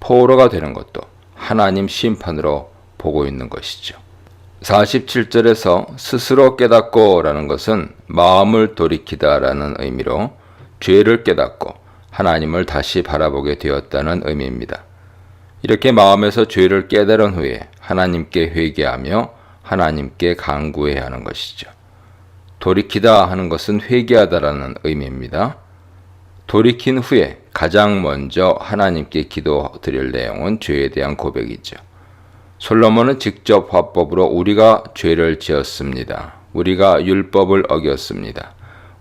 포로가 되는 것도 하나님 심판으로 보고 있는 것이죠. 47절에서 스스로 깨닫고 라는 것은 마음을 돌이키다 라는 의미로 죄를 깨닫고 하나님을 다시 바라보게 되었다는 의미입니다. 이렇게 마음에서 죄를 깨달은 후에 하나님께 회개하며 하나님께 간구해야 하는 것이죠. 돌이키다 하는 것은 회개하다라는 의미입니다. 돌이킨 후에 가장 먼저 하나님께 기도드릴 내용은 죄에 대한 고백이죠. 솔로몬은 직접 화법으로 우리가 죄를 지었습니다. 우리가 율법을 어겼습니다.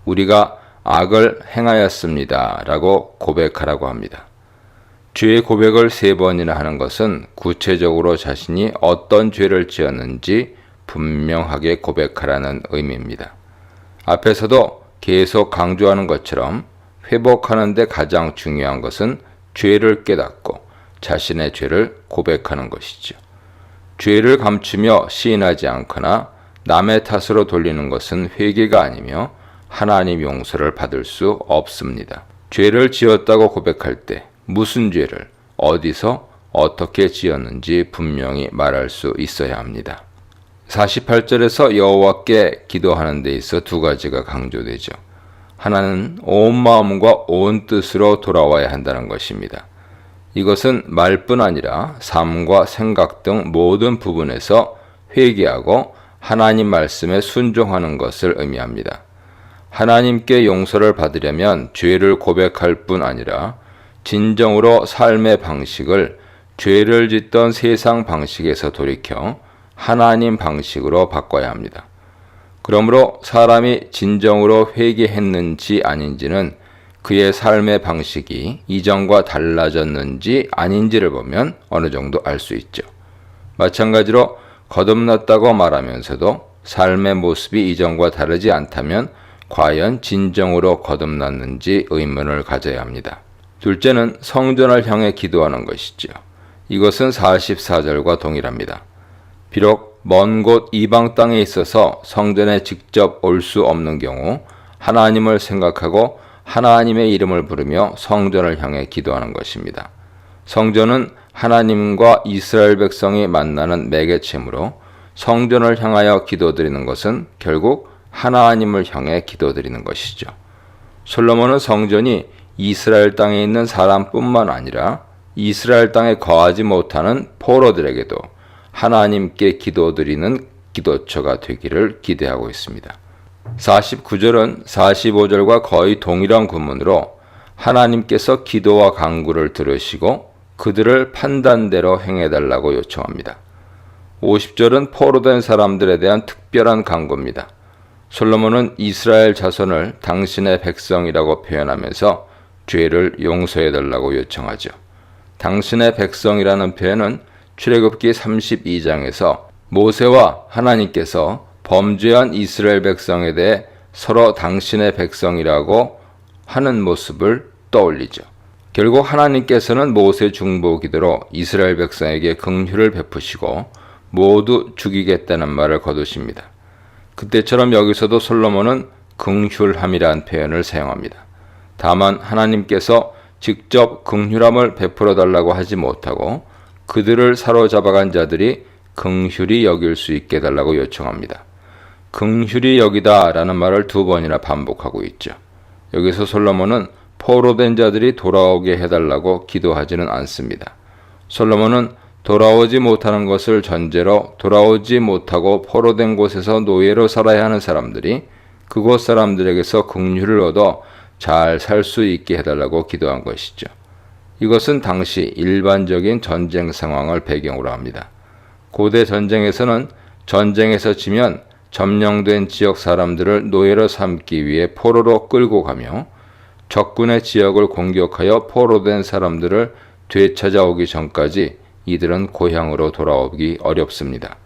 우리가 악을 행하였습니다. 라고 고백하라고 합니다. 죄의 고백을 3번이나 하는 것은 구체적으로 자신이 어떤 죄를 지었는지 분명하게 고백하라는 의미입니다. 앞에서도 계속 강조하는 것처럼 회복하는 데 가장 중요한 것은 죄를 깨닫고 자신의 죄를 고백하는 것이죠. 죄를 감추며 시인하지 않거나 남의 탓으로 돌리는 것은 회개가 아니며 하나님 용서를 받을 수 없습니다. 죄를 지었다고 고백할 때 무슨 죄를 어디서 어떻게 지었는지 분명히 말할 수 있어야 합니다. 48절에서 여호와께 기도하는 데 있어 2가지가 강조되죠. 하나는 온 마음과 온 뜻으로 돌아와야 한다는 것입니다. 이것은 말뿐 아니라 삶과 생각 등 모든 부분에서 회개하고 하나님 말씀에 순종하는 것을 의미합니다. 하나님께 용서를 받으려면 죄를 고백할 뿐 아니라 진정으로 삶의 방식을 죄를 짓던 세상 방식에서 돌이켜 하나님 방식으로 바꿔야 합니다. 그러므로 사람이 진정으로 회개했는지 아닌지는 그의 삶의 방식이 이전과 달라졌는지 아닌지를 보면 어느 정도 알 수 있죠. 마찬가지로 거듭났다고 말하면서도 삶의 모습이 이전과 다르지 않다면 과연 진정으로 거듭났는지 의문을 가져야 합니다. 둘째는 성전을 향해 기도하는 것이죠. 이것은 44절과 동일합니다. 비록 먼 곳 이방 땅에 있어서 성전에 직접 올 수 없는 경우 하나님을 생각하고 하나님의 이름을 부르며 성전을 향해 기도하는 것입니다. 성전은 하나님과 이스라엘 백성이 만나는 매개체므로 성전을 향하여 기도드리는 것은 결국 하나님을 향해 기도드리는 것이죠. 솔로몬은 성전이 이스라엘 땅에 있는 사람뿐만 아니라 이스라엘 땅에 거하지 못하는 포로들에게도 하나님께 기도드리는 기도처가 되기를 기대하고 있습니다. 49절은 45절과 거의 동일한 구문으로 하나님께서 기도와 간구를 들으시고 그들을 판단대로 행해달라고 요청합니다. 50절은 포로된 사람들에 대한 특별한 간구입니다. 솔로몬은 이스라엘 자손을 당신의 백성이라고 표현하면서 죄를 용서해달라고 요청하죠. 당신의 백성이라는 표현은 출애굽기 32장에서 모세와 하나님께서 범죄한 이스라엘 백성에 대해 서로 당신의 백성이라고 하는 모습을 떠올리죠. 결국 하나님께서는 모세 중보 기도로 이스라엘 백성에게 긍휼을 베푸시고 모두 죽이겠다는 말을 거두십니다. 그때처럼 여기서도 솔로몬은 긍휼함이라는 표현을 사용합니다. 다만 하나님께서 직접 긍휼함을 베풀어 달라고 하지 못하고 그들을 사로잡아간 자들이 긍휼히 여길 수 있게 해달라고 요청합니다. 긍휼히 여기다 라는 말을 2번이나 반복하고 있죠. 여기서 솔로몬은 포로된 자들이 돌아오게 해달라고 기도하지는 않습니다. 솔로몬은 돌아오지 못하는 것을 전제로 돌아오지 못하고 포로된 곳에서 노예로 살아야 하는 사람들이 그곳 사람들에게서 긍휼을 얻어 잘 살 수 있게 해달라고 기도한 것이죠. 이것은 당시 일반적인 전쟁 상황을 배경으로 합니다. 고대 전쟁에서는 전쟁에서 지면 점령된 지역 사람들을 노예로 삼기 위해 포로로 끌고 가며 적군의 지역을 공격하여 포로된 사람들을 되찾아오기 전까지 이들은 고향으로 돌아오기 어렵습니다.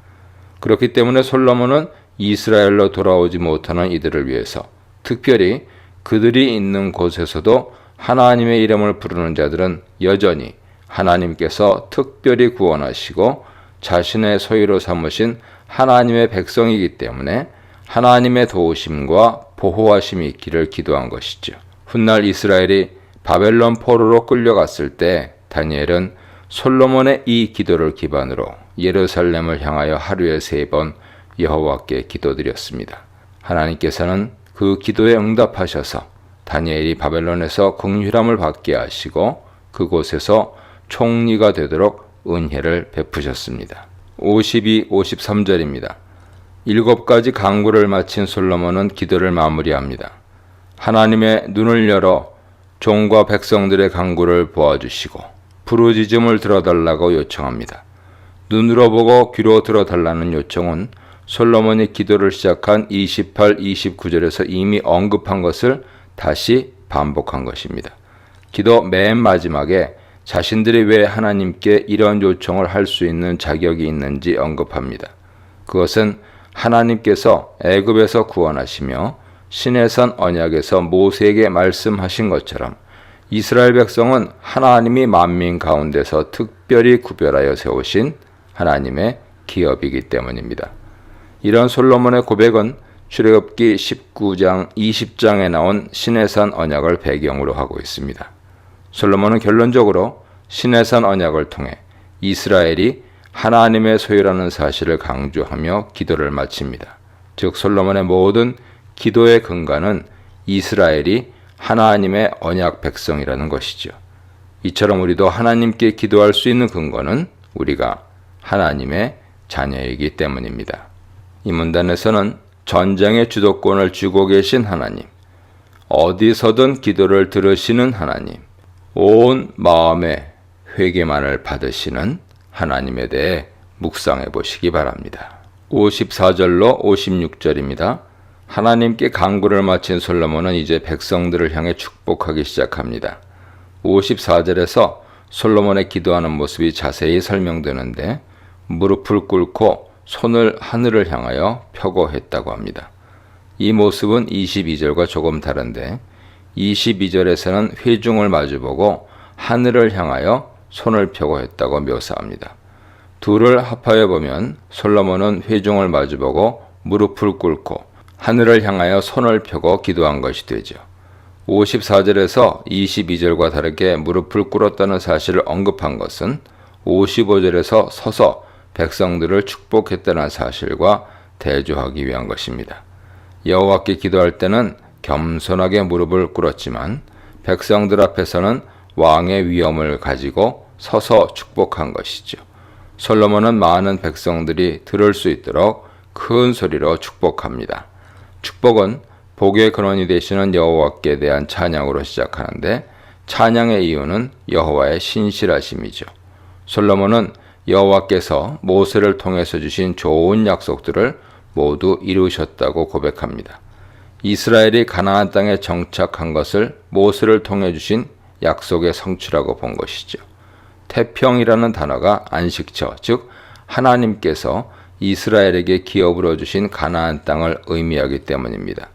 그렇기 때문에 솔로몬은 이스라엘로 돌아오지 못하는 이들을 위해서 특별히 그들이 있는 곳에서도 하나님의 이름을 부르는 자들은 여전히 하나님께서 특별히 구원하시고 자신의 소유로 삼으신 하나님의 백성이기 때문에 하나님의 도우심과 보호하심이 있기를 기도한 것이죠. 훗날 이스라엘이 바벨론 포로로 끌려갔을 때 다니엘은 솔로몬의 이 기도를 기반으로 예루살렘을 향하여 하루에 3번 여호와께 기도드렸습니다. 하나님께서는 그 기도에 응답하셔서 다니엘이 바벨론에서 긍휼함을 받게 하시고 그곳에서 총리가 되도록 은혜를 베푸셨습니다. 52, 53절입니다. 7가지 간구를 마친 솔로몬은 기도를 마무리합니다. 하나님의 눈을 열어 종과 백성들의 간구를 보아주시고 부르짖음을 들어달라고 요청합니다. 눈으로 보고 귀로 들어달라는 요청은 솔로몬이 기도를 시작한 28, 29절에서 이미 언급한 것을 다시 반복한 것입니다. 기도 맨 마지막에 자신들이 왜 하나님께 이런 요청을 할 수 있는 자격이 있는지 언급합니다. 그것은 하나님께서 애굽에서 구원하시며 시내산 언약에서 모세에게 말씀하신 것처럼 이스라엘 백성은 하나님이 만민 가운데서 특별히 구별하여 세우신 하나님의 기업이기 때문입니다. 이런 솔로몬의 고백은 출애굽기 19장 20장에 나온 시내산 언약을 배경으로 하고 있습니다. 솔로몬은 결론적으로 시내산 언약을 통해 이스라엘이 하나님의 소유라는 사실을 강조하며 기도를 마칩니다. 즉 솔로몬의 모든 기도의 근간은 이스라엘이 하나님의 언약 백성이라는 것이죠. 이처럼 우리도 하나님께 기도할 수 있는 근거는 우리가 하나님의 자녀이기 때문입니다. 이 문단에서는 전쟁의 주도권을 쥐고 계신 하나님, 어디서든 기도를 들으시는 하나님, 온 마음의 회개만을 받으시는 하나님에 대해 묵상해 보시기 바랍니다. 54절로 56절입니다. 하나님께 간구를 마친 솔로몬은 이제 백성들을 향해 축복하기 시작합니다. 54절에서 솔로몬의 기도하는 모습이 자세히 설명되는데 무릎을 꿇고 손을 하늘을 향하여 펴고 했다고 합니다. 이 모습은 22절과 조금 다른데 22절에서는 회중을 마주보고 하늘을 향하여 손을 펴고 했다고 묘사합니다. 둘을 합하여 보면 솔로몬은 회중을 마주보고 무릎을 꿇고 하늘을 향하여 손을 펴고 기도한 것이 되죠. 54절에서 22절과 다르게 무릎을 꿇었다는 사실을 언급한 것은 55절에서 서서 백성들을 축복했다는 사실과 대조하기 위한 것입니다. 여호와께 기도할 때는 겸손하게 무릎을 꿇었지만 백성들 앞에서는 왕의 위엄을 가지고 서서 축복한 것이죠. 솔로몬은 많은 백성들이 들을 수 있도록 큰 소리로 축복합니다. 축복은 복의 근원이 되시는 여호와께 대한 찬양으로 시작하는데 찬양의 이유는 여호와의 신실하심이죠. 솔로몬은 여호와께서 모세를 통해서 주신 좋은 약속들을 모두 이루셨다고 고백합니다. 이스라엘이 가나안 땅에 정착한 것을 모세를 통해 주신 약속의 성취라고 본 것이죠. 태평이라는 단어가 안식처, 즉 하나님께서 이스라엘에게 기업으로 주신 가나안 땅을 의미하기 때문입니다.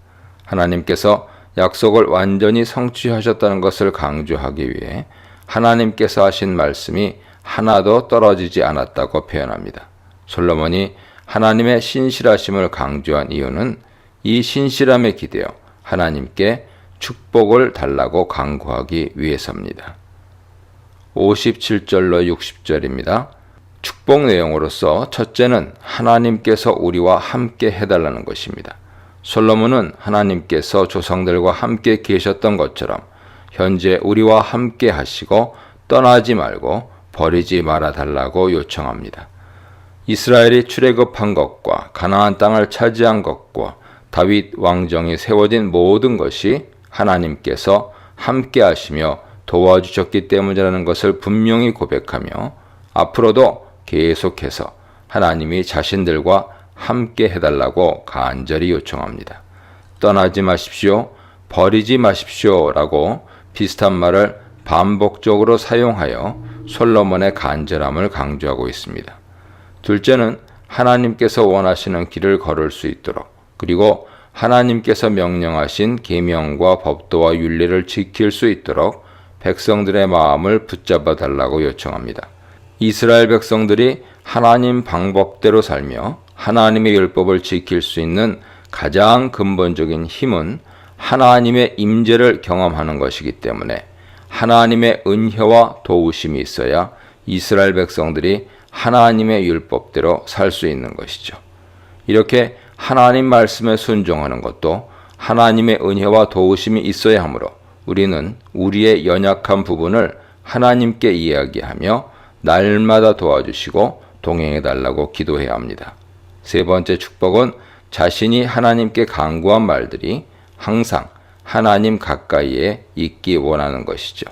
하나님께서 약속을 완전히 성취하셨다는 것을 강조하기 위해 하나님께서 하신 말씀이 하나도 떨어지지 않았다고 표현합니다. 솔로몬이 하나님의 신실하심을 강조한 이유는 이 신실함에 기대어 하나님께 축복을 달라고 간구하기 위해서입니다. 57절로 60절입니다. 축복 내용으로서 첫째는 하나님께서 우리와 함께 해달라는 것입니다. 솔로몬은 하나님께서 조상들과 함께 계셨던 것처럼 현재 우리와 함께 하시고 떠나지 말고 버리지 말아달라고 요청합니다. 이스라엘이 출애굽한 것과 가나안 땅을 차지한 것과 다윗 왕정이 세워진 모든 것이 하나님께서 함께 하시며 도와주셨기 때문이라는 것을 분명히 고백하며 앞으로도 계속해서 하나님이 자신들과 함께 해달라고 간절히 요청합니다. 떠나지 마십시오, 버리지 마십시오 라고 비슷한 말을 반복적으로 사용하여 솔로몬의 간절함을 강조하고 있습니다. 둘째는 하나님께서 원하시는 길을 걸을 수 있도록 그리고 하나님께서 명령하신 계명과 법도와 율례를 지킬 수 있도록 백성들의 마음을 붙잡아 달라고 요청합니다. 이스라엘 백성들이 하나님 방법대로 살며 하나님의 율법을 지킬 수 있는 가장 근본적인 힘은 하나님의 임재를 경험하는 것이기 때문에 하나님의 은혜와 도우심이 있어야 이스라엘 백성들이 하나님의 율법대로 살 수 있는 것이죠. 이렇게 하나님 말씀에 순종하는 것도 하나님의 은혜와 도우심이 있어야 하므로 우리는 우리의 연약한 부분을 하나님께 이야기하며 날마다 도와주시고 동행해달라고 기도해야 합니다. 세 번째 축복은 자신이 하나님께 간구한 말들이 항상 하나님 가까이에 있기 원하는 것이죠.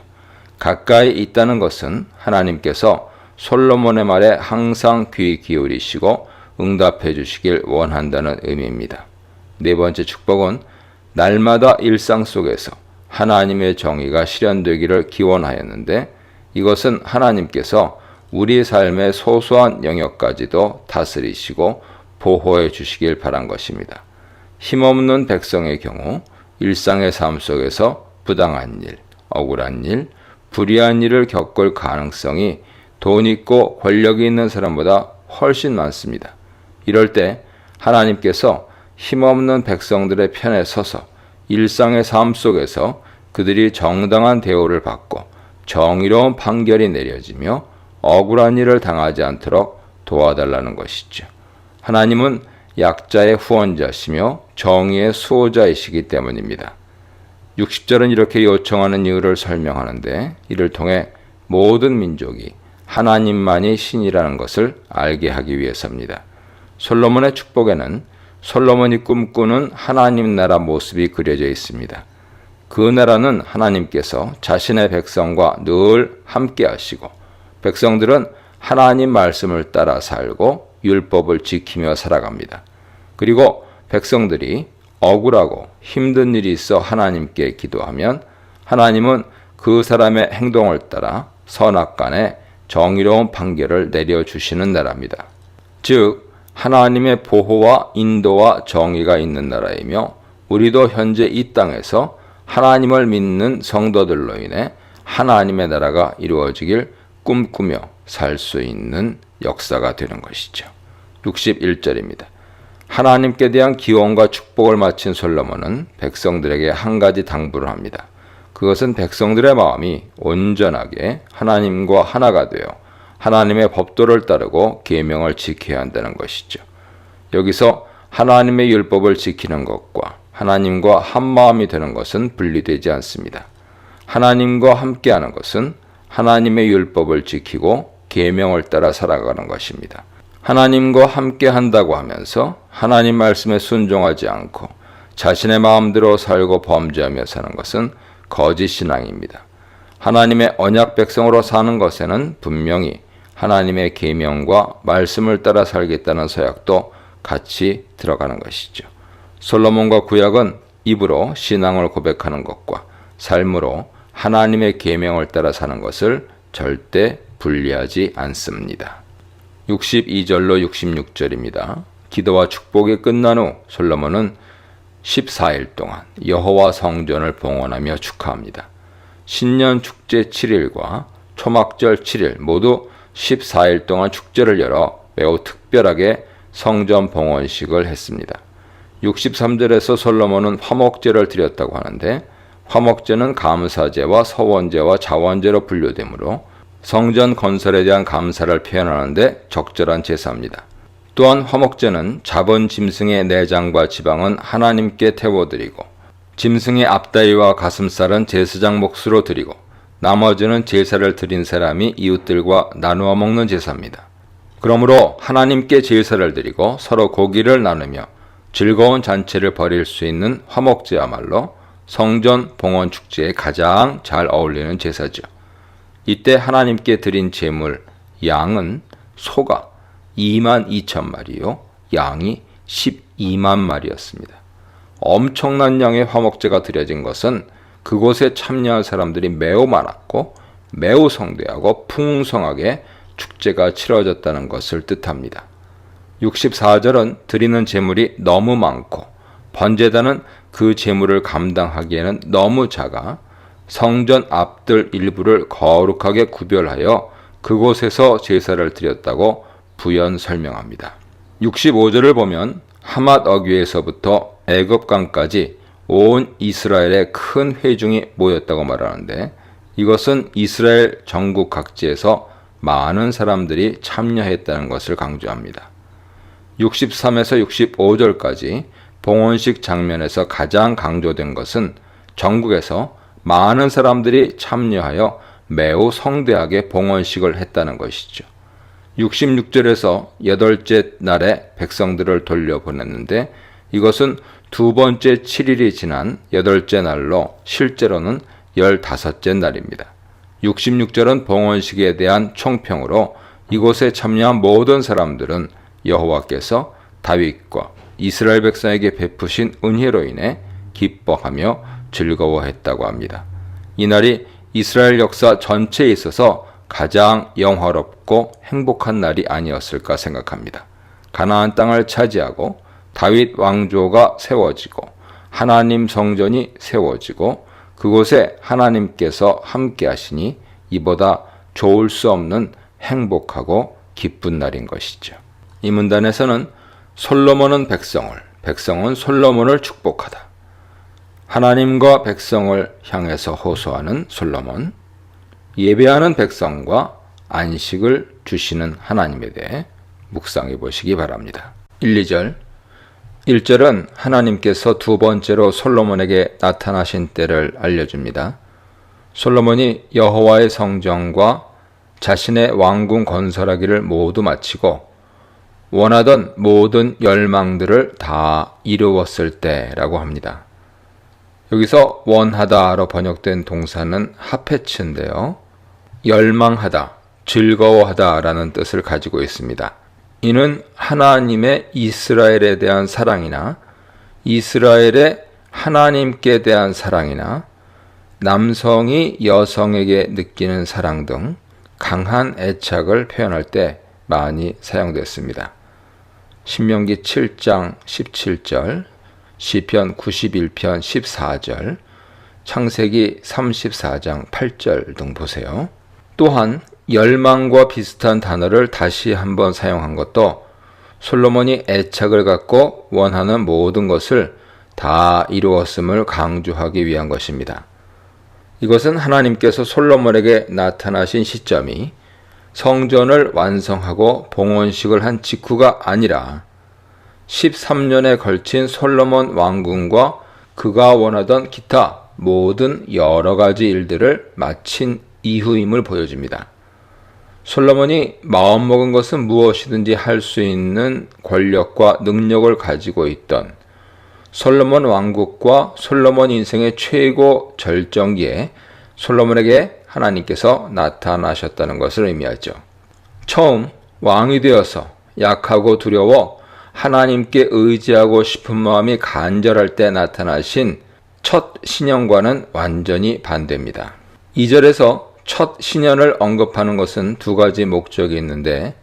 가까이 있다는 것은 하나님께서 솔로몬의 말에 항상 귀 기울이시고 응답해 주시길 원한다는 의미입니다. 네 번째 축복은 날마다 일상 속에서 하나님의 정의가 실현되기를 기원하였는데 이것은 하나님께서 우리 삶의 소소한 영역까지도 다스리시고 보호해 주시길 바란 것입니다. 힘없는 백성의 경우 일상의 삶 속에서 부당한 일, 억울한 일, 불의한 일을 겪을 가능성이 돈 있고 권력이 있는 사람보다 훨씬 많습니다. 이럴 때 하나님께서 힘없는 백성들의 편에 서서 일상의 삶 속에서 그들이 정당한 대우를 받고 정의로운 판결이 내려지며 억울한 일을 당하지 않도록 도와달라는 것이죠. 하나님은 약자의 후원자시며 정의의 수호자이시기 때문입니다. 60절은 이렇게 요청하는 이유를 설명하는데 이를 통해 모든 민족이 하나님만이 신이라는 것을 알게 하기 위해서입니다. 솔로몬의 축복에는 솔로몬이 꿈꾸는 하나님 나라 모습이 그려져 있습니다. 그 나라는 하나님께서 자신의 백성과 늘 함께 하시고 백성들은 하나님 말씀을 따라 살고 율법을 지키며 살아갑니다. 그리고 백성들이 억울하고 힘든 일이 있어 하나님께 기도하면 하나님은 그 사람의 행동을 따라 선악간에 정의로운 판결을 내려주시는 나라입니다. 즉 하나님의 보호와 인도와 정의가 있는 나라이며 우리도 현재 이 땅에서 하나님을 믿는 성도들로 인해 하나님의 나라가 이루어지길 꿈꾸며 살 수 있는 역사가 되는 것이죠. 61절입니다. 하나님께 대한 기원과 축복을 마친 솔로몬은 백성들에게 한 가지 당부를 합니다. 그것은 백성들의 마음이 온전하게 하나님과 하나가 되어 하나님의 법도를 따르고 계명을 지켜야 한다는 것이죠. 여기서 하나님의 율법을 지키는 것과 하나님과 한 마음이 되는 것은 분리되지 않습니다. 하나님과 함께하는 것은 하나님의 율법을 지키고 계명을 따라 살아가는 것입니다. 하나님과 함께 한다고 하면서 하나님 말씀에 순종하지 않고 자신의 마음대로 살고 범죄하며 사는 것은 거짓 신앙입니다. 하나님의 언약 백성으로 사는 것에는 분명히 하나님의 계명과 말씀을 따라 살겠다는 서약도 같이 들어가는 것이죠. 솔로몬과 구약은 입으로 신앙을 고백하는 것과 삶으로 하나님의 계명을 따라 사는 것을 절대 분리하지 않습니다. 62절로 66절입니다. 기도와 축복이 끝난 후 솔로몬은 14일 동안 여호와 성전을 봉헌하며 축하합니다. 신년 축제 7일과 초막절 7일 모두 14일 동안 축제를 열어 매우 특별하게 성전 봉헌식을 했습니다. 63절에서 솔로몬은 화목제를 드렸다고 하는데 화목제는 감사제와 서원제와 자원제로 분류되므로 성전 건설에 대한 감사를 표현하는데 적절한 제사입니다. 또한 화목제는 잡은 짐승의 내장과 지방은 하나님께 태워드리고 짐승의 앞다리와 가슴살은 제사장 몫으로 드리고 나머지는 제사를 드린 사람이 이웃들과 나누어 먹는 제사입니다. 그러므로 하나님께 제사를 드리고 서로 고기를 나누며 즐거운 잔치를 벌일 수 있는 화목제야말로 성전 봉헌 축제에 가장 잘 어울리는 제사죠. 이때 하나님께 드린 제물 양은 소가 22,000마리요 양이 12만 마리였습니다. 엄청난 양의 화목제가 드려진 것은 그곳에 참여할 사람들이 매우 많았고 매우 성대하고 풍성하게 축제가 치러졌다는 것을 뜻합니다. 64절은 드리는 제물이 너무 많고 번제단은 그 제물을 감당하기에는 너무 작아 성전 앞들 일부를 거룩하게 구별하여 그곳에서 제사를 드렸다고 부연 설명합니다. 65절을 보면 하맛 어귀에서부터 애굽강까지 온 이스라엘의 큰 회중이 모였다고 말하는데 이것은 이스라엘 전국 각지에서 많은 사람들이 참여했다는 것을 강조합니다. 63에서 65절까지 봉헌식 장면에서 가장 강조된 것은 전국에서 많은 사람들이 참여하여 매우 성대하게 봉헌식을 했다는 것이죠. 66절에서 8째 날에 백성들을 돌려보냈는데 이것은 두 번째 7일이 지난 8째 날로 실제로는 15째 날입니다. 66절은 봉헌식에 대한 총평으로 이곳에 참여한 모든 사람들은 여호와께서 다윗과 이스라엘 백성에게 베푸신 은혜로 인해 기뻐하며 즐거워했다고 합니다. 이날이 이스라엘 역사 전체에 있어서 가장 영화롭고 행복한 날이 아니었을까 생각합니다. 가나안 땅을 차지하고 다윗 왕조가 세워지고 하나님 성전이 세워지고 그곳에 하나님께서 함께 하시니 이보다 좋을 수 없는 행복하고 기쁜 날인 것이죠. 이 문단에서는 솔로몬은 백성을, 백성은 솔로몬을 축복하다. 하나님과 백성을 향해서 호소하는 솔로몬, 예배하는 백성과 안식을 주시는 하나님에 대해 묵상해 보시기 바랍니다. 1, 2절 1절은 하나님께서 두 번째로 솔로몬에게 나타나신 때를 알려줍니다. 솔로몬이 여호와의 성전과 자신의 왕궁 건설하기를 모두 마치고 원하던 모든 열망들을 다 이루었을 때라고 합니다. 여기서 원하다로 번역된 동사는 하페츠인데요. 열망하다, 즐거워하다라는 뜻을 가지고 있습니다. 이는 하나님의 이스라엘에 대한 사랑이나 이스라엘의 하나님께 대한 사랑이나 남성이 여성에게 느끼는 사랑 등 강한 애착을 표현할 때 많이 사용됐습니다. 신명기 7장 17절, 시편 91편 14절, 창세기 34장 8절 등 보세요. 또한 열망과 비슷한 단어를 다시 한번 사용한 것도 솔로몬이 애착을 갖고 원하는 모든 것을 다 이루었음을 강조하기 위한 것입니다. 이것은 하나님께서 솔로몬에게 나타나신 시점이 성전을 완성하고 봉헌식을 한 직후가 아니라 13년에 걸친 솔로몬 왕궁과 그가 원하던 기타 모든 여러 가지 일들을 마친 이후임을 보여줍니다. 솔로몬이 마음먹은 것은 무엇이든지 할 수 있는 권력과 능력을 가지고 있던 솔로몬 왕국과 솔로몬 인생의 최고 절정기에 솔로몬에게 하나님께서 나타나셨다는 것을 의미하죠. 처음 왕이 되어서 약하고 두려워 하나님께 의지하고 싶은 마음이 간절할 때 나타나신 첫 신년과는 완전히 반대입니다. 2절에서 첫 신년을 언급하는 것은 두 가지 목적이 있는데,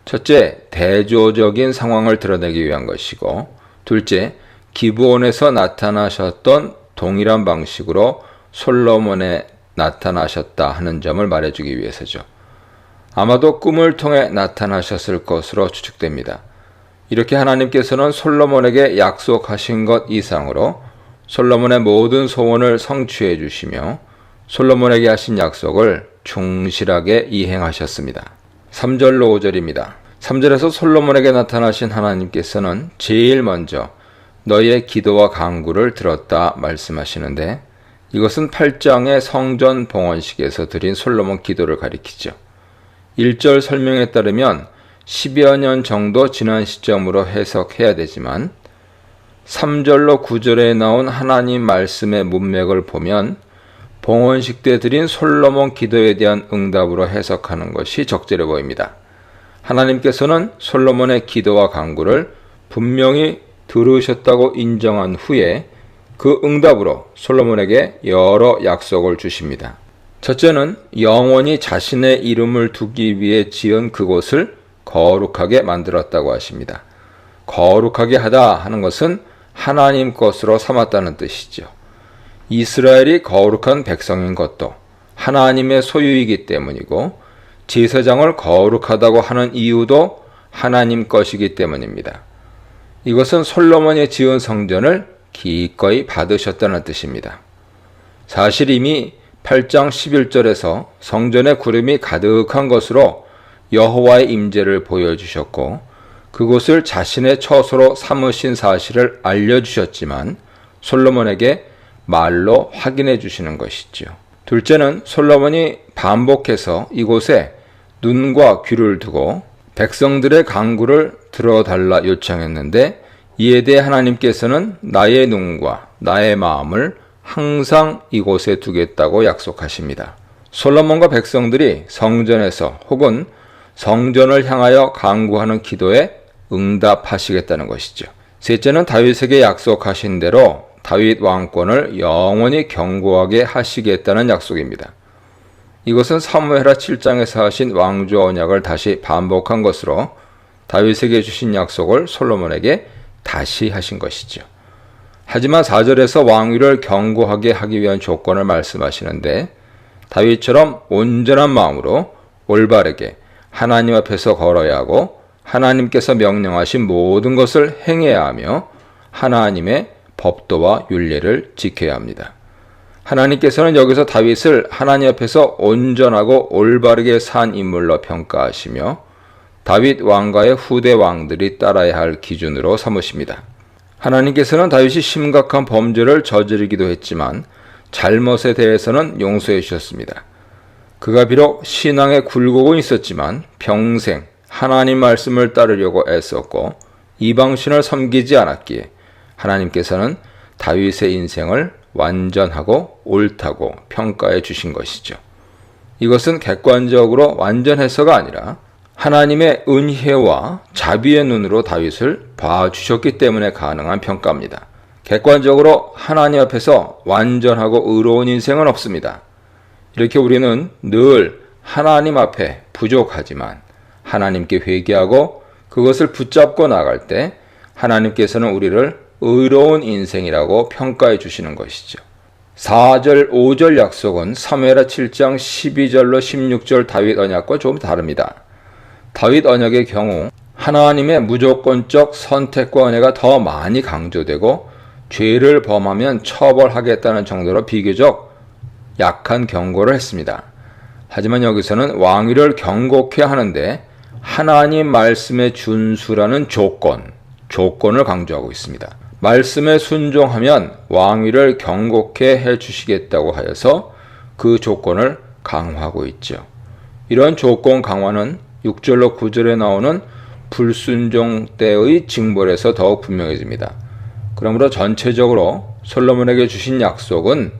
첫째, 대조적인 상황을 드러내기 위한 것이고, 둘째, 기브온에서 나타나셨던 동일한 방식으로 솔로몬에 나타나셨다 하는 점을 말해주기 위해서죠. 아마도 꿈을 통해 나타나셨을 것으로 추측됩니다. 이렇게 하나님께서는 솔로몬에게 약속하신 것 이상으로 솔로몬의 모든 소원을 성취해 주시며 솔로몬에게 하신 약속을 충실하게 이행하셨습니다. 3절로 5절입니다. 3절에서 솔로몬에게 나타나신 하나님께서는 제일 먼저 너희의 기도와 간구를 들었다 말씀하시는데, 이것은 8장의 성전 봉헌식에서 드린 솔로몬 기도를 가리키죠. 1절 설명에 따르면 10여 년 정도 지난 시점으로 해석해야 되지만 3절로 9절에 나온 하나님 말씀의 문맥을 보면 봉헌식 때 드린 솔로몬 기도에 대한 응답으로 해석하는 것이 적절해 보입니다. 하나님께서는 솔로몬의 기도와 간구를 분명히 들으셨다고 인정한 후에 그 응답으로 솔로몬에게 여러 약속을 주십니다. 첫째는 영원히 자신의 이름을 두기 위해 지은 그곳을 거룩하게 만들었다고 하십니다. 거룩하게 하다 하는 것은 하나님 것으로 삼았다는 뜻이죠. 이스라엘이 거룩한 백성인 것도 하나님의 소유이기 때문이고, 제사장을 거룩하다고 하는 이유도 하나님 것이기 때문입니다. 이것은 솔로몬이 지은 성전을 기꺼이 받으셨다는 뜻입니다. 사실 이미 8장 11절에서 성전에 구름이 가득한 것으로 여호와의 임재를 보여주셨고 그곳을 자신의 처소로 삼으신 사실을 알려주셨지만 솔로몬에게 말로 확인해 주시는 것이죠. 둘째는 솔로몬이 반복해서 이곳에 눈과 귀를 두고 백성들의 간구를 들어달라 요청했는데 이에 대해 하나님께서는 나의 눈과 나의 마음을 항상 이곳에 두겠다고 약속하십니다. 솔로몬과 백성들이 성전에서 혹은 성전을 향하여 간구하는 기도에 응답하시겠다는 것이죠. 셋째는 다윗에게 약속하신 대로 다윗 왕권을 영원히 견고하게 하시겠다는 약속입니다. 이것은 사무엘하 7장에서 하신 왕조 언약을 다시 반복한 것으로 다윗에게 주신 약속을 솔로몬에게 다시 하신 것이죠. 하지만 4절에서 왕위를 견고하게 하기 위한 조건을 말씀하시는데 다윗처럼 온전한 마음으로 올바르게 하나님 앞에서 걸어야 하고 하나님께서 명령하신 모든 것을 행해야 하며 하나님의 법도와 율례를 지켜야 합니다. 하나님께서는 여기서 다윗을 하나님 앞에서 온전하고 올바르게 산 인물로 평가하시며 다윗 왕가의 후대 왕들이 따라야 할 기준으로 삼으십니다. 하나님께서는 다윗이 심각한 범죄를 저지르기도 했지만 잘못에 대해서는 용서해 주셨습니다. 그가 비록 신앙의 굴곡은 있었지만 평생 하나님 말씀을 따르려고 애썼고 이방신을 섬기지 않았기에 하나님께서는 다윗의 인생을 완전하고 옳다고 평가해 주신 것이죠. 이것은 객관적으로 완전해서가 아니라 하나님의 은혜와 자비의 눈으로 다윗을 봐주셨기 때문에 가능한 평가입니다. 객관적으로 하나님 앞에서 완전하고 의로운 인생은 없습니다. 이렇게 우리는 늘 하나님 앞에 부족하지만 하나님께 회개하고 그것을 붙잡고 나갈 때 하나님께서는 우리를 의로운 인생이라고 평가해 주시는 것이죠. 4절, 5절 약속은 사무엘하 7장 12절로 16절 다윗 언약과 좀 다릅니다. 다윗 언약의 경우 하나님의 무조건적 선택과 은혜가 더 많이 강조되고 죄를 범하면 처벌하겠다는 정도로 비교적 약한 경고를 했습니다. 하지만 여기서는 왕위를 견고케 하는데 하나님 말씀의 준수라는 조건을 강조하고 있습니다. 말씀에 순종하면 왕위를 견고케 해주시겠다고 하여서 그 조건을 강화하고 있죠. 이런 조건 강화는 6절로 9절에 나오는 불순종 때의 징벌에서 더욱 분명해집니다. 그러므로 전체적으로 솔로몬에게 주신 약속은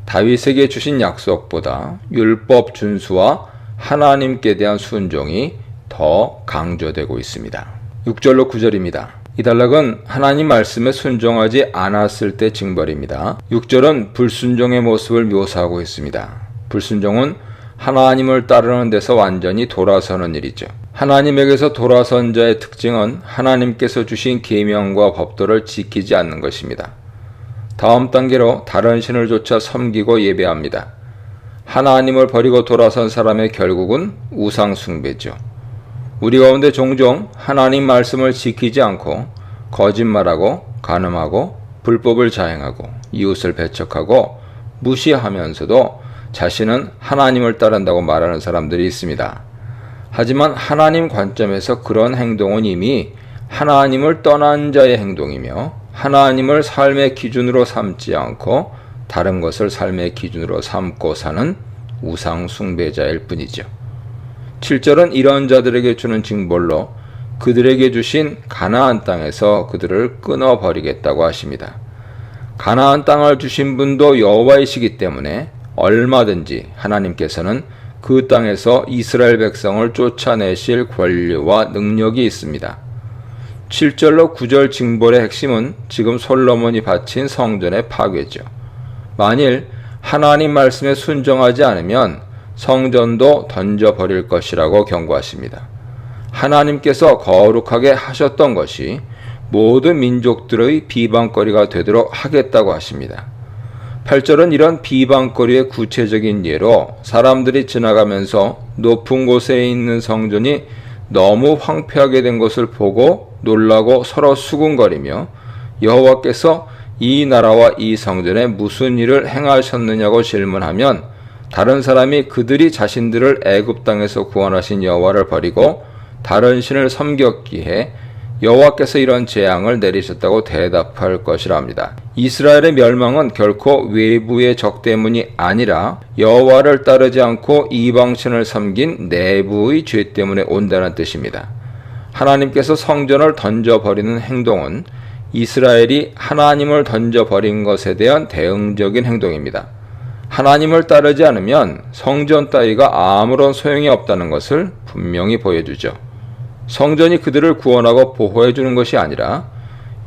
다윗에게 주신 약속보다 율법 준수와 하나님께 대한 순종이 더 강조되고 있습니다. 6절로 9절입니다. 이 단락은 하나님 말씀에 순종하지 않았을 때 징벌입니다. 6절은 불순종의 모습을 묘사하고 있습니다. 불순종은 하나님을 따르는 데서 완전히 돌아서는 일이죠. 하나님에게서 돌아선 자의 특징은 하나님께서 주신 계명과 법도를 지키지 않는 것입니다. 다음 단계로 다른 신을 조차 섬기고 예배합니다. 하나님을 버리고 돌아선 사람의 결국은 우상 숭배죠. 우리 가운데 종종 하나님 말씀을 지키지 않고 거짓말하고 간음하고 불법을 자행하고 이웃을 배척하고 무시하면서도 자신은 하나님을 따른다고 말하는 사람들이 있습니다. 하지만 하나님 관점에서 그런 행동은 이미 하나님을 떠난 자의 행동이며 하나님을 삶의 기준으로 삼지 않고 다른 것을 삶의 기준으로 삼고 사는 우상 숭배자일 뿐이죠. 7절은 이런 자들에게 주는 징벌로 그들에게 주신 가나안 땅에서 그들을 끊어버리겠다고 하십니다. 가나안 땅을 주신 분도 여호와이시기 때문에 얼마든지 하나님께서는 그 땅에서 이스라엘 백성을 쫓아내실 권리와 능력이 있습니다. 7절로 9절 징벌의 핵심은 지금 솔로몬이 바친 성전의 파괴죠. 만일 하나님 말씀에 순종하지 않으면 성전도 던져버릴 것이라고 경고하십니다. 하나님께서 거룩하게 하셨던 것이 모든 민족들의 비방거리가 되도록 하겠다고 하십니다. 8절은 이런 비방거리의 구체적인 예로 사람들이 지나가면서 높은 곳에 있는 성전이 너무 황폐하게 된 것을 보고 놀라고 서로 수군거리며 여호와께서 이 나라와 이 성전에 무슨 일을 행하셨느냐고 질문하면 다른 사람이 그들이 자신들을 애굽 땅에서 구원하신 여호와를 버리고 다른 신을 섬겼기에 여호와께서 이런 재앙을 내리셨다고 대답할 것이라 합니다. 이스라엘의 멸망은 결코 외부의 적 때문이 아니라 여호와를 따르지 않고 이방신을 섬긴 내부의 죄 때문에 온다는 뜻입니다. 하나님께서 성전을 던져버리는 행동은 이스라엘이 하나님을 던져버린 것에 대한 대응적인 행동입니다. 하나님을 따르지 않으면 성전 따위가 아무런 소용이 없다는 것을 분명히 보여주죠. 성전이 그들을 구원하고 보호해 주는 것이 아니라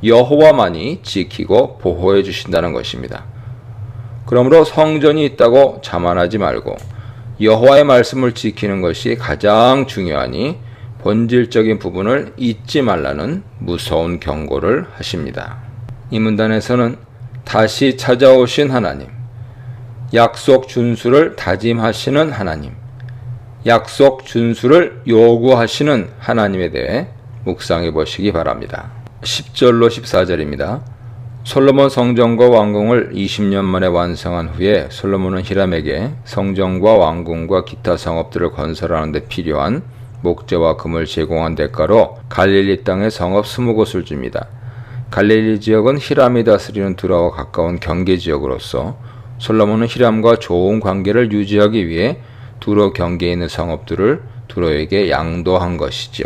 여호와만이 지키고 보호해 주신다는 것입니다. 그러므로 성전이 있다고 자만하지 말고 여호와의 말씀을 지키는 것이 가장 중요하니 본질적인 부분을 잊지 말라는 무서운 경고를 하십니다. 이 문단에서는 다시 찾아오신 하나님, 약속 준수를 다짐하시는 하나님, 약속 준수를 요구하시는 하나님에 대해 묵상해 보시기 바랍니다. 10절로 14절입니다. 솔로몬 성전과 왕궁을 20년 만에 완성한 후에 솔로몬은 히람에게 성전과 왕궁과 기타 성읍들을 건설하는 데 필요한 목재와 금을 제공한 대가로 갈릴리 땅에 성읍 20곳을 줍니다. 갈릴리 지역은 히람이 다스리는 두로와 가까운 경계 지역으로서 솔로몬은 히람과 좋은 관계를 유지하기 위해 두로 경계에 있는 성읍들을 두로에게 양도한 것이죠.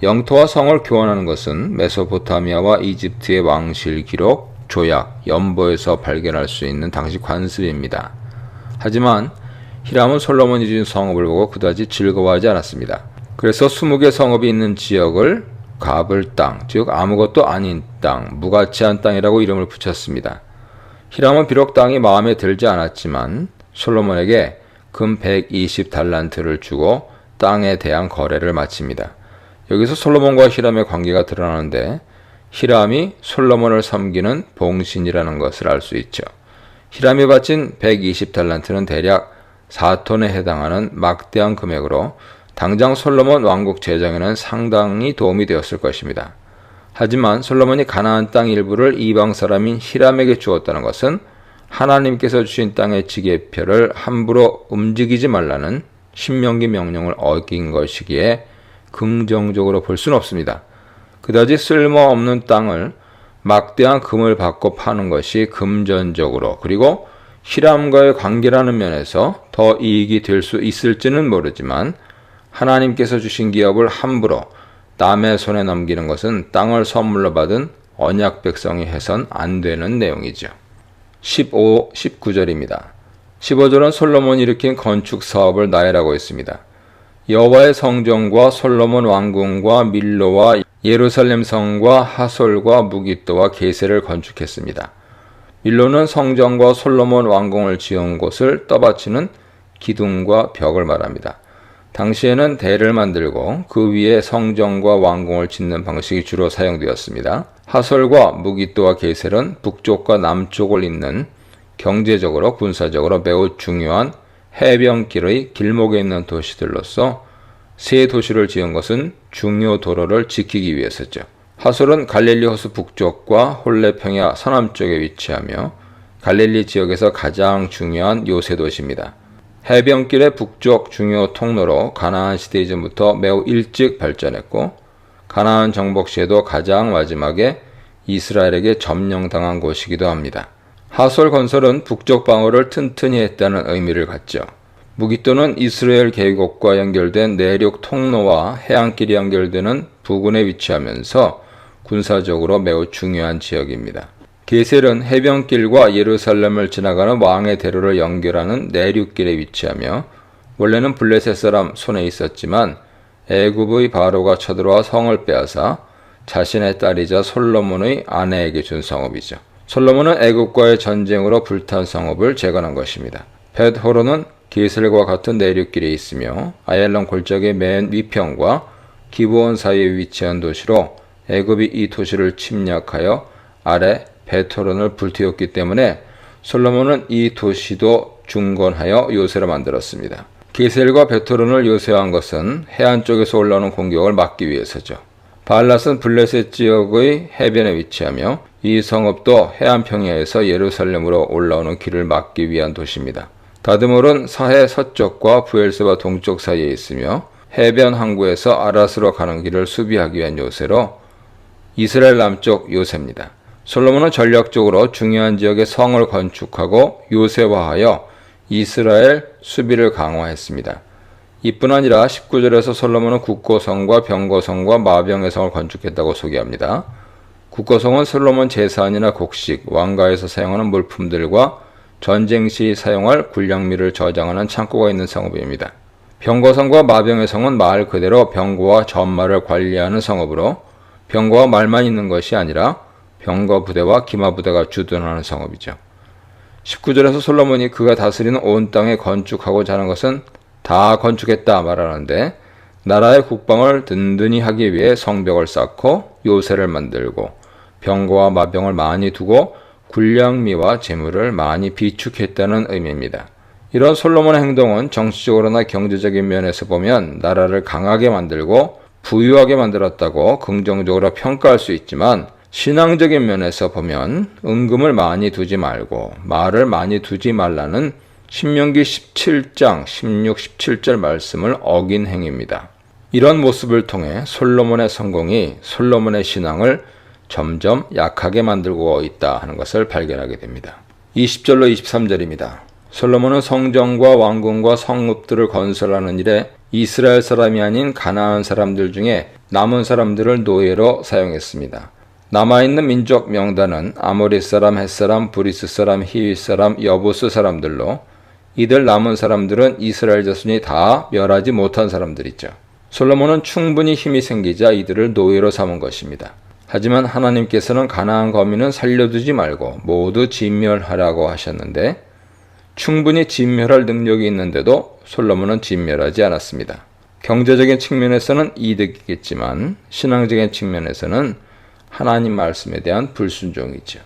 영토와 성을 교환하는 것은 메소포타미아와 이집트의 왕실 기록, 조약, 연보에서 발견할 수 있는 당시 관습입니다. 하지만 히람은 솔로몬이 준 성읍을 보고 그다지 즐거워하지 않았습니다. 그래서 20개 성읍이 있는 지역을 가불 땅, 즉 아무것도 아닌 땅, 무가치한 땅이라고 이름을 붙였습니다. 히람은 비록 땅이 마음에 들지 않았지만 솔로몬에게 금 120달란트를 주고 땅에 대한 거래를 마칩니다. 여기서 솔로몬과 히람의 관계가 드러나는데 히람이 솔로몬을 섬기는 봉신이라는 것을 알 수 있죠. 히람이 바친 120달란트는 대략 4톤에 해당하는 막대한 금액으로 당장 솔로몬 왕국 재정에는 상당히 도움이 되었을 것입니다. 하지만 솔로몬이 가나안 땅 일부를 이방 사람인 히람에게 주었다는 것은 하나님께서 주신 땅의 지계표를 함부로 움직이지 말라는 신명기 명령을 어긴 것이기에 긍정적으로 볼 수는 없습니다. 그다지 쓸모없는 땅을 막대한 금을 받고 파는 것이 금전적으로 그리고 히람과의 관계라는 면에서 더 이익이 될 수 있을지는 모르지만 하나님께서 주신 기업을 함부로 남의 손에 넘기는 것은 땅을 선물로 받은 언약 백성이 해선 안 되는 내용이죠. 19절입니다. 15절은 솔로몬이 일으킨 건축 사업을 나열하고 있습니다. 여호와의 성전과 솔로몬 왕궁과 밀로와 예루살렘 성과 하솔과 무깃도와 게셀을 건축했습니다. 밀로는 성전과 솔로몬 왕궁을 지은 곳을 떠받치는 기둥과 벽을 말합니다. 당시에는 대를 만들고 그 위에 성전과 왕궁을 짓는 방식이 주로 사용되었습니다. 하솔과 무깃도와 게셀은 북쪽과 남쪽을 잇는 경제적으로 군사적으로 매우 중요한 해변길의 길목에 있는 도시들로서 세 도시를 지은 것은 중요 도로를 지키기 위해서죠. 하솔은 갈릴리 호수 북쪽과 홀레 평야 서남쪽에 위치하며 갈릴리 지역에서 가장 중요한 요새 도시입니다. 해변길의 북쪽 중요 통로로 가나안 시대 이전부터 매우 일찍 발전했고 가나안 정복 시에도 가장 마지막에 이스라엘에게 점령당한 곳이기도 합니다. 하솔 건설은 북쪽 방어를 튼튼히 했다는 의미를 갖죠. 무깃도는 이스라엘 계곡과 연결된 내륙 통로와 해안길이 연결되는 부근에 위치하면서 군사적으로 매우 중요한 지역입니다. 게셀은 해변길과 예루살렘을 지나가는 왕의 대로를 연결하는 내륙길에 위치하며 원래는 블레셋 사람 손에 있었지만 애굽의 바로가 쳐들어와 성을 빼앗아 자신의 딸이자 솔로몬의 아내에게 준 성읍이죠. 솔로몬은 애굽과의 전쟁으로 불탄 성읍을 재건한 것입니다. 벳호론은 게셀과 같은 내륙길에 있으며 아얄론 골짜기의 맨 위편과 기브온 사이에 위치한 도시로 애굽이 이 도시를 침략하여 아래 벳호론을 불태웠기 때문에 솔로몬은 이 도시도 중건하여 요새로 만들었습니다. 게셀과 벳호론을 요새화한 것은 해안 쪽에서 올라오는 공격을 막기 위해서죠. 발랏은 블레셋 지역의 해변에 위치하며 이 성읍도 해안 평야에서 예루살렘으로 올라오는 길을 막기 위한 도시입니다. 다드몰은 사해 서쪽과 브엘세바 동쪽 사이에 있으며 해변 항구에서 아랏으로 가는 길을 수비하기 위한 요새로 이스라엘 남쪽 요새입니다. 솔로몬은 전략적으로 중요한 지역에 성을 건축하고 요새화하여 이스라엘 수비를 강화했습니다. 이뿐 아니라 19절에서 솔로몬은 국고성과 병거성과 마병의 성을 건축했다고 소개합니다. 국고성은 솔로몬 제사안이나 곡식, 왕가에서 사용하는 물품들과 전쟁 시 사용할 군량미를 저장하는 창고가 있는 성읍입니다. 병거성과 마병의 성은 말 그대로 병거와 전말을 관리하는 성읍으로 병거와 말만 있는 것이 아니라 병거 부대와 기마 부대가 주둔하는 성읍이죠. 19절에서 솔로몬이 그가 다스리는 온 땅에 건축하고자 하는 것은 다 건축했다 말하는데, 나라의 국방을 든든히 하기 위해 성벽을 쌓고 요새를 만들고 병거와 마병을 많이 두고 군량미와 재물을 많이 비축했다는 의미입니다. 이런 솔로몬의 행동은 정치적으로나 경제적인 면에서 보면 나라를 강하게 만들고 부유하게 만들었다고 긍정적으로 평가할 수 있지만, 신앙적인 면에서 보면 은금을 많이 두지 말고 말을 많이 두지 말라는 신명기 17장 16, 17절 말씀을 어긴 행위입니다. 이런 모습을 통해 솔로몬의 성공이 솔로몬의 신앙을 점점 약하게 만들고 있다 하는 것을 발견하게 됩니다. 20절로 23절입니다. 솔로몬은 성전과 왕궁과 성읍들을 건설하는 일에 이스라엘 사람이 아닌 가나안 사람들 중에 남은 사람들을 노예로 사용했습니다. 남아있는 민족 명단은 아모리 사람, 헷 사람, 브리스 사람, 히윗 사람, 여부스 사람들로, 이들 남은 사람들은 이스라엘 자손이 다 멸하지 못한 사람들이죠. 솔로몬은 충분히 힘이 생기자 이들을 노예로 삼은 것입니다. 하지만 하나님께서는 가나안 거민은 살려두지 말고 모두 진멸하라고 하셨는데, 충분히 진멸할 능력이 있는데도 솔로몬은 진멸하지 않았습니다. 경제적인 측면에서는 이득이겠지만 신앙적인 측면에서는 하나님 말씀에 대한 불순종이죠.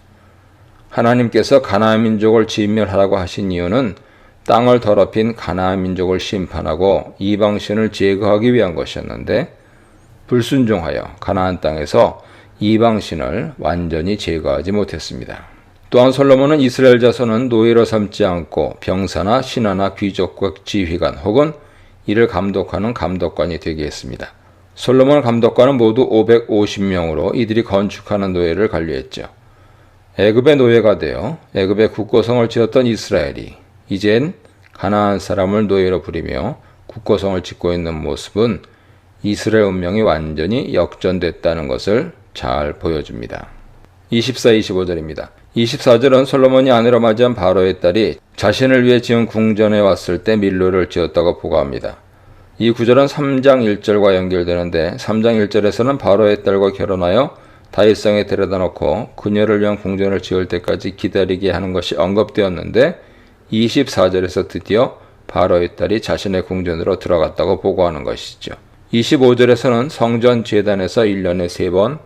하나님께서 가나안 민족을 진멸하라고 하신 이유는 땅을 더럽힌 가나안 민족을 심판하고 이방신을 제거하기 위한 것이었는데, 불순종하여 가나안 땅에서 이방신을 완전히 제거하지 못했습니다. 또한 솔로몬은 이스라엘 자손은 노예로 삼지 않고 병사나 신하나 귀족과 지휘관 혹은 이를 감독하는 감독관이 되게 했습니다. 솔로몬 감독관은 모두 550명으로 이들이 건축하는 노예를 관리했죠. 애굽의 노예가 되어 애굽의 국고성을 지었던 이스라엘이 이젠 가나안 사람을 노예로 부리며 국고성을 짓고 있는 모습은 이스라엘 운명이 완전히 역전됐다는 것을 잘 보여줍니다. 24, 25절입니다. 24절은 솔로몬이 아내로 맞이한 바로의 딸이 자신을 위해 지은 궁전에 왔을 때 밀로를 지었다고 보고합니다. 이 구절은 3장 1절과 연결되는데 3장 1절에서는 바로의 딸과 결혼하여 다윗성에 데려다 놓고 그녀를 위한 궁전을 지을 때까지 기다리게 하는 것이 언급되었는데, 24절에서 드디어 바로의 딸이 자신의 궁전으로 들어갔다고 보고하는 것이죠. 25절에서는 성전 제단에서 1년에 3번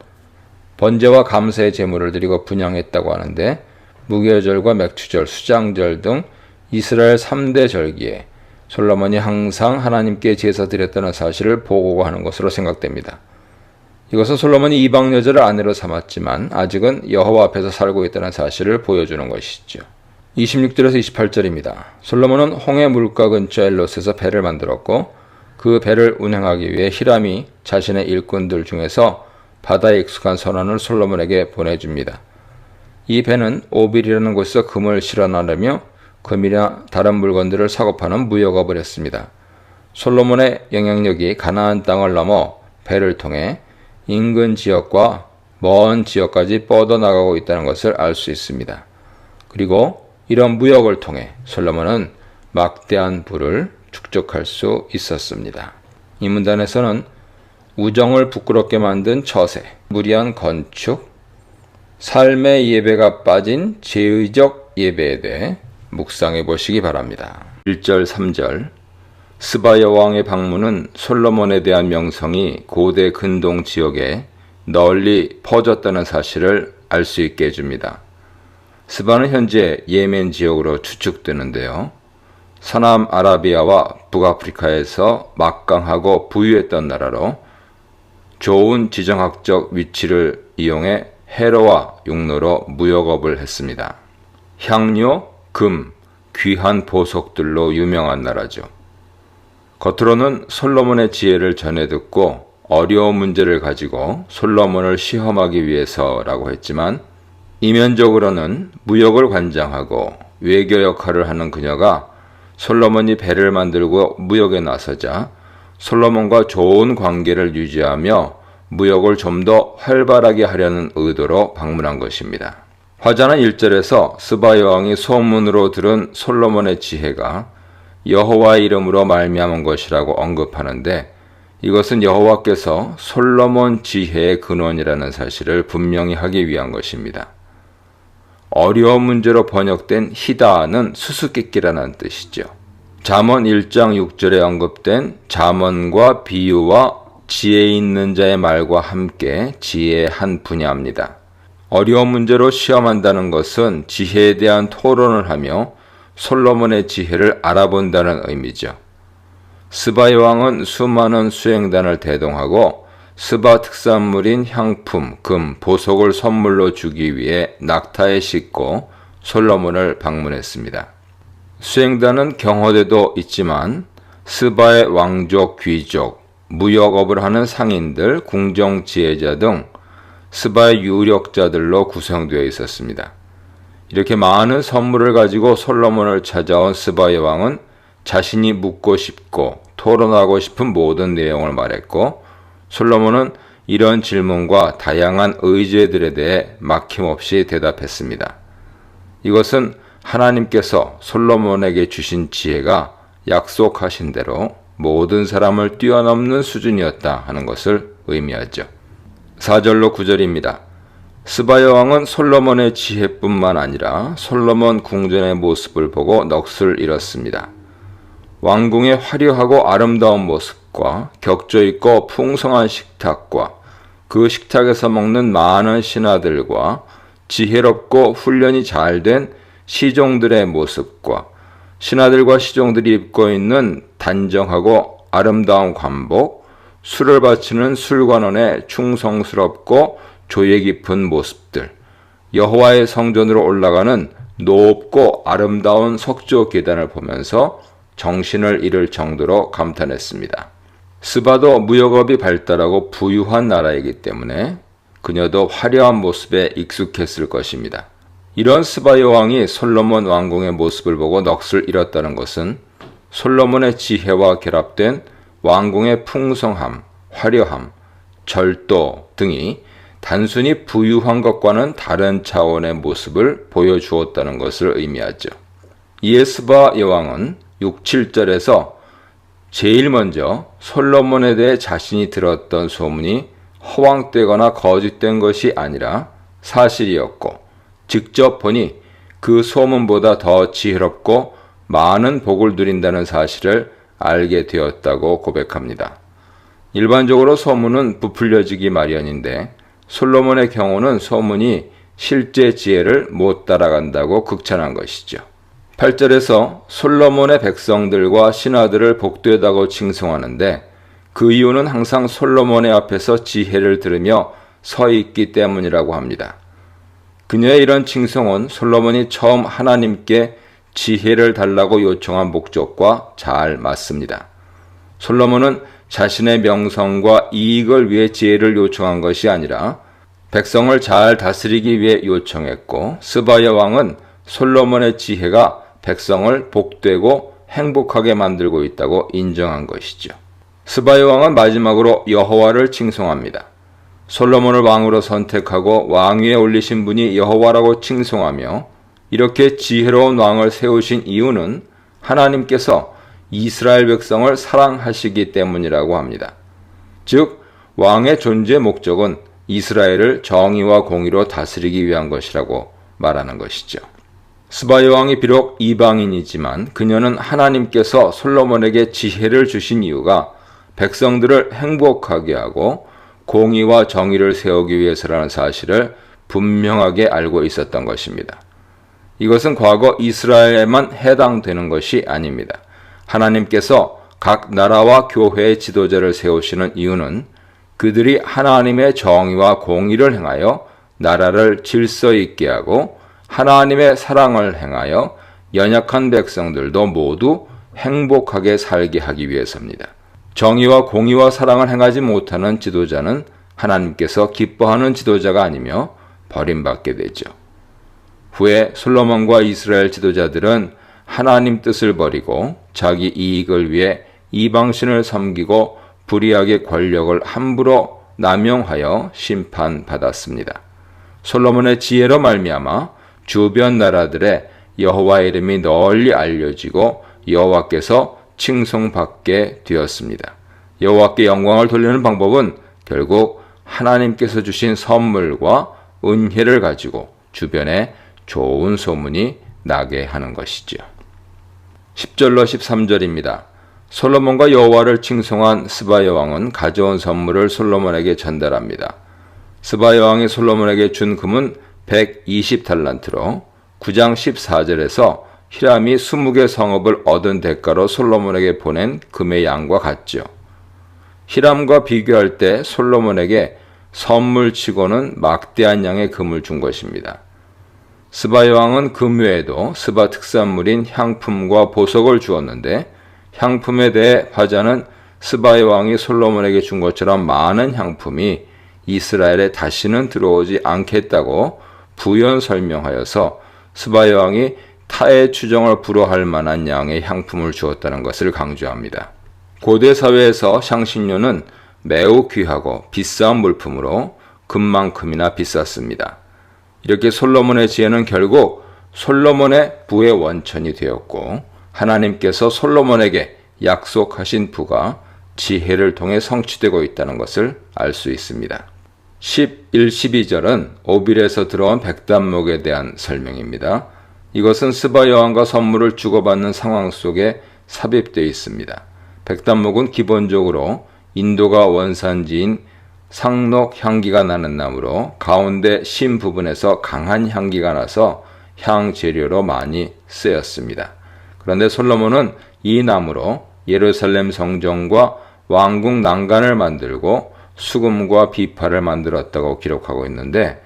번제와 감사의 제물을 드리고 분향했다고 하는데, 무교절과 맥추절, 수장절 등 이스라엘 3대 절기에 솔로몬이 항상 하나님께 제사 드렸다는 사실을 보고하는 것으로 생각됩니다. 이것은 솔로몬이 이방 여자를 아내로 삼았지만 아직은 여호와 앞에서 살고 있다는 사실을 보여주는 것이죠. 26절에서 28절입니다. 솔로몬은 홍해 물가 근처 엘롯에서 배를 만들었고, 그 배를 운행하기 위해 히람이 자신의 일꾼들 중에서 바다에 익숙한 선원을 솔로몬에게 보내줍니다. 이 배는 오빌이라는 곳에서 금을 실어나르며 금이나 다른 물건들을 사고파는 무역업을 했습니다. 솔로몬의 영향력이 가나안 땅을 넘어 배를 통해 인근 지역과 먼 지역까지 뻗어나가고 있다는 것을 알 수 있습니다. 그리고 이런 무역을 통해 솔로몬은 막대한 부를 축적할 수 있었습니다. 이 문단에서는 우정을 부끄럽게 만든 처세, 무리한 건축, 삶의 예배가 빠진 제의적 예배에 대해 묵상해 보시기 바랍니다. 1절, 3절. 스바야 왕의 방문은 솔로몬에 대한 명성이 고대 근동 지역에 널리 퍼졌다는 사실을 알 수 있게 해줍니다. 스바는 현재 예멘 지역으로 추측되는데요. 서남 아라비아와 북아프리카에서 막강하고 부유했던 나라로 좋은 지정학적 위치를 이용해 해로와 육로로 무역업을 했습니다. 향료, 금, 귀한 보석들로 유명한 나라죠. 겉으로는 솔로몬의 지혜를 전해 듣고 어려운 문제를 가지고 솔로몬을 시험하기 위해서라고 했지만 이면적으로는 무역을 관장하고 외교 역할을 하는 그녀가 솔로몬이 배를 만들고 무역에 나서자 솔로몬과 좋은 관계를 유지하며 무역을 좀 더 활발하게 하려는 의도로 방문한 것입니다. 화자는 1절에서 스바 여왕이 소문으로 들은 솔로몬의 지혜가 여호와의 이름으로 말미암은 것이라고 언급하는데 이것은 여호와께서 솔로몬 지혜의 근원이라는 사실을 분명히 하기 위한 것입니다. 어려운 문제로 번역된 히다는 수수께끼라는 뜻이죠. 잠언 1장 6절에 언급된 잠언과 비유와 지혜 있는 자의 말과 함께 지혜의 한 분야입니다. 어려운 문제로 시험한다는 것은 지혜에 대한 토론을 하며 솔로몬의 지혜를 알아본다는 의미죠. 스바 여왕은 수많은 수행단을 대동하고 스바 특산물인 향품, 금, 보석을 선물로 주기 위해 낙타에 싣고 솔로몬을 방문했습니다. 수행단은 경호대도 있지만 스바의 왕족, 귀족, 무역업을 하는 상인들, 궁정 지혜자 등 스바의 유력자들로 구성되어 있었습니다. 이렇게 많은 선물을 가지고 솔로몬을 찾아온 스바 여왕은 자신이 묻고 싶고 토론하고 싶은 모든 내용을 말했고 솔로몬은 이런 질문과 다양한 의제들에 대해 막힘없이 대답했습니다. 이것은 하나님께서 솔로몬에게 주신 지혜가 약속하신 대로 모든 사람을 뛰어넘는 수준이었다 하는 것을 의미하죠. 4절로 9절입니다. 스바 여왕은 솔로몬의 지혜뿐만 아니라 솔로몬 궁전의 모습을 보고 넋을 잃었습니다. 왕궁의 화려하고 아름다운 모습과 격조 있고 풍성한 식탁과 그 식탁에서 먹는 많은 신하들과 지혜롭고 훈련이 잘된 시종들의 모습과 신하들과 시종들이 입고 있는 단정하고 아름다운 관복, 술을 바치는 술관원의 충성스럽고 조예 깊은 모습들, 여호와의 성전으로 올라가는 높고 아름다운 석조 계단을 보면서 정신을 잃을 정도로 감탄했습니다. 스바도 무역업이 발달하고 부유한 나라이기 때문에 그녀도 화려한 모습에 익숙했을 것입니다. 이런 스바 여왕이 솔로몬 왕궁의 모습을 보고 넋을 잃었다는 것은 솔로몬의 지혜와 결합된 왕궁의 풍성함, 화려함, 절도 등이 단순히 부유한 것과는 다른 차원의 모습을 보여주었다는 것을 의미하죠. 이에 스바 여왕은 6, 7절에서 제일 먼저 솔로몬에 대해 자신이 들었던 소문이 허황되거나 거짓된 것이 아니라 사실이었고 직접 보니 그 소문보다 더 지혜롭고 많은 복을 누린다는 사실을 알게 되었다고 고백합니다. 일반적으로 소문은 부풀려지기 마련인데 솔로몬의 경우는 소문이 실제 지혜를 못 따라간다고 극찬한 것이죠. 8절에서 솔로몬의 백성들과 신하들을 복되다고 칭송하는데 그 이유는 항상 솔로몬의 앞에서 지혜를 들으며 서 있기 때문이라고 합니다. 그녀의 이런 칭송은 솔로몬이 처음 하나님께 지혜를 달라고 요청한 목적과 잘 맞습니다. 솔로몬은 자신의 명성과 이익을 위해 지혜를 요청한 것이 아니라 백성을 잘 다스리기 위해 요청했고 스바 여왕은 솔로몬의 지혜가 백성을 복되고 행복하게 만들고 있다고 인정한 것이죠. 스바 여왕은 마지막으로 여호와를 칭송합니다. 솔로몬을 왕으로 선택하고 왕위에 올리신 분이 여호와라고 칭송하며 이렇게 지혜로운 왕을 세우신 이유는 하나님께서 이스라엘 백성을 사랑하시기 때문이라고 합니다. 즉 왕의 존재 목적은 이스라엘을 정의와 공의로 다스리기 위한 것이라고 말하는 것이죠. 스바 여왕이 비록 이방인이지만 그녀는 하나님께서 솔로몬에게 지혜를 주신 이유가 백성들을 행복하게 하고 공의와 정의를 세우기 위해서라는 사실을 분명하게 알고 있었던 것입니다. 이것은 과거 이스라엘에만 해당되는 것이 아닙니다. 하나님께서 각 나라와 교회의 지도자를 세우시는 이유는 그들이 하나님의 정의와 공의를 행하여 나라를 질서 있게 하고 하나님의 사랑을 행하여 연약한 백성들도 모두 행복하게 살게 하기 위해서입니다. 정의와 공의와 사랑을 행하지 못하는 지도자는 하나님께서 기뻐하는 지도자가 아니며 버림받게 되죠. 후에 솔로몬과 이스라엘 지도자들은 하나님 뜻을 버리고 자기 이익을 위해 이방신을 섬기고 불의하게 권력을 함부로 남용하여 심판받았습니다. 솔로몬의 지혜로 말미암아 주변 나라들의 여호와의 이름이 널리 알려지고 여호와께서 칭송받게 되었습니다. 여호와께 영광을 돌리는 방법은 결국 하나님께서 주신 선물과 은혜를 가지고 주변에 좋은 소문이 나게 하는 것이죠. 10절로 13절입니다. 솔로몬과 여호와를 칭송한 스바야 왕은 가져온 선물을 솔로몬에게 전달합니다. 스바야 왕이 솔로몬에게 준 금은 120달란트로 9장 14절에서 히람이 20개 성읍을 얻은 대가로 솔로몬에게 보낸 금의 양과 같죠. 히람과 비교할 때 솔로몬에게 선물치고는 막대한 양의 금을 준 것입니다. 스바야 왕은 금 외에도 스바 특산물인 향품과 보석을 주었는데 향품에 대해 화자는 스바야 왕이 솔로몬에게 준 것처럼 많은 향품이 이스라엘에 다시는 들어오지 않겠다고 부연 설명하여서 스바야 왕이 타의 추정을 불허할 만한 양의 향품을 주었다는 것을 강조합니다. 고대 사회에서 향신료는 매우 귀하고 비싼 물품으로 금만큼이나 비쌌습니다. 이렇게 솔로몬의 지혜는 결국 솔로몬의 부의 원천이 되었고 하나님께서 솔로몬에게 약속하신 부가 지혜를 통해 성취되고 있다는 것을 알 수 있습니다. 11, 12절은 오빌에서 들어온 백단목에 대한 설명입니다. 이것은 스바야 왕과 선물을 주고받는 상황 속에 삽입되어 있습니다. 백단목은 기본적으로 인도가 원산지인 상록 향기가 나는 나무로 가운데 심 부분에서 강한 향기가 나서 향 재료로 많이 쓰였습니다. 그런데 솔로몬은 이 나무로 예루살렘 성전과 왕궁 난간을 만들고 수금과 비파를 만들었다고 기록하고 있는데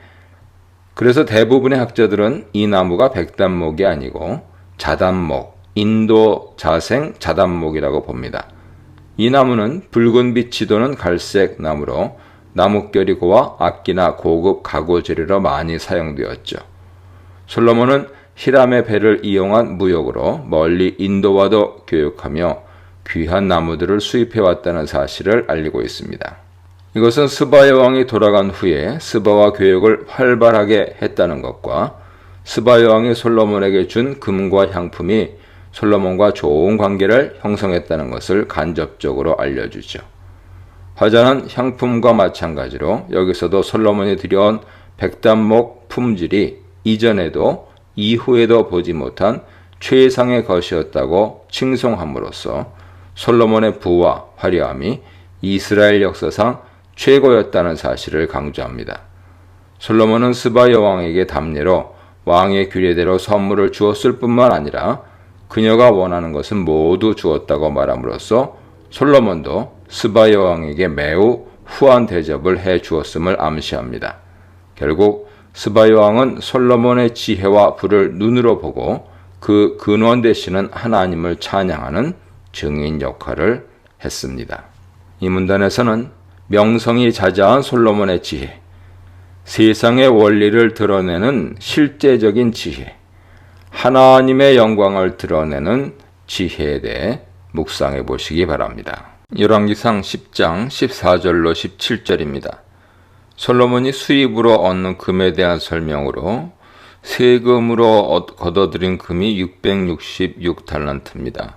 그래서 대부분의 학자들은 이 나무가 백단목이 아니고 자단목, 인도 자생 자단목이라고 봅니다. 이 나무는 붉은 빛이 도는 갈색 나무로 나뭇결이 고와 악기나 고급 가구 재료로 많이 사용되었죠. 솔로몬은 히람의 배를 이용한 무역으로 멀리 인도와도 교역하며 귀한 나무들을 수입해왔다는 사실을 알리고 있습니다. 이것은 스바야 왕이 돌아간 후에 스바와 교역을 활발하게 했다는 것과 스바야 왕이 솔로몬에게 준 금과 향품이 솔로몬과 좋은 관계를 형성했다는 것을 간접적으로 알려주죠. 화자는 향품과 마찬가지로 여기서도 솔로몬이 들여온 백단목 품질이 이전에도 이후에도 보지 못한 최상의 것이었다고 칭송함으로써 솔로몬의 부와 화려함이 이스라엘 역사상 최고였다는 사실을 강조합니다. 솔로몬은 스바야 왕에게 답례로 왕의 규례대로 선물을 주었을 뿐만 아니라 그녀가 원하는 것은 모두 주었다고 말함으로써 솔로몬도 스바야 왕에게 매우 후한 대접을 해 주었음을 암시합니다. 결국 스바야 왕은 솔로몬의 지혜와 부를 눈으로 보고 그 근원 되시는 하나님을 찬양하는 증인 역할을 했습니다. 이 문단에서는 명성이 자자한 솔로몬의 지혜, 세상의 원리를 드러내는 실제적인 지혜, 하나님의 영광을 드러내는 지혜에 대해 묵상해 보시기 바랍니다. 열왕기상 10장 14절로 17절입니다. 솔로몬이 수입으로 얻는 금에 대한 설명으로 세금으로 거둬들인 금이 666달란트입니다.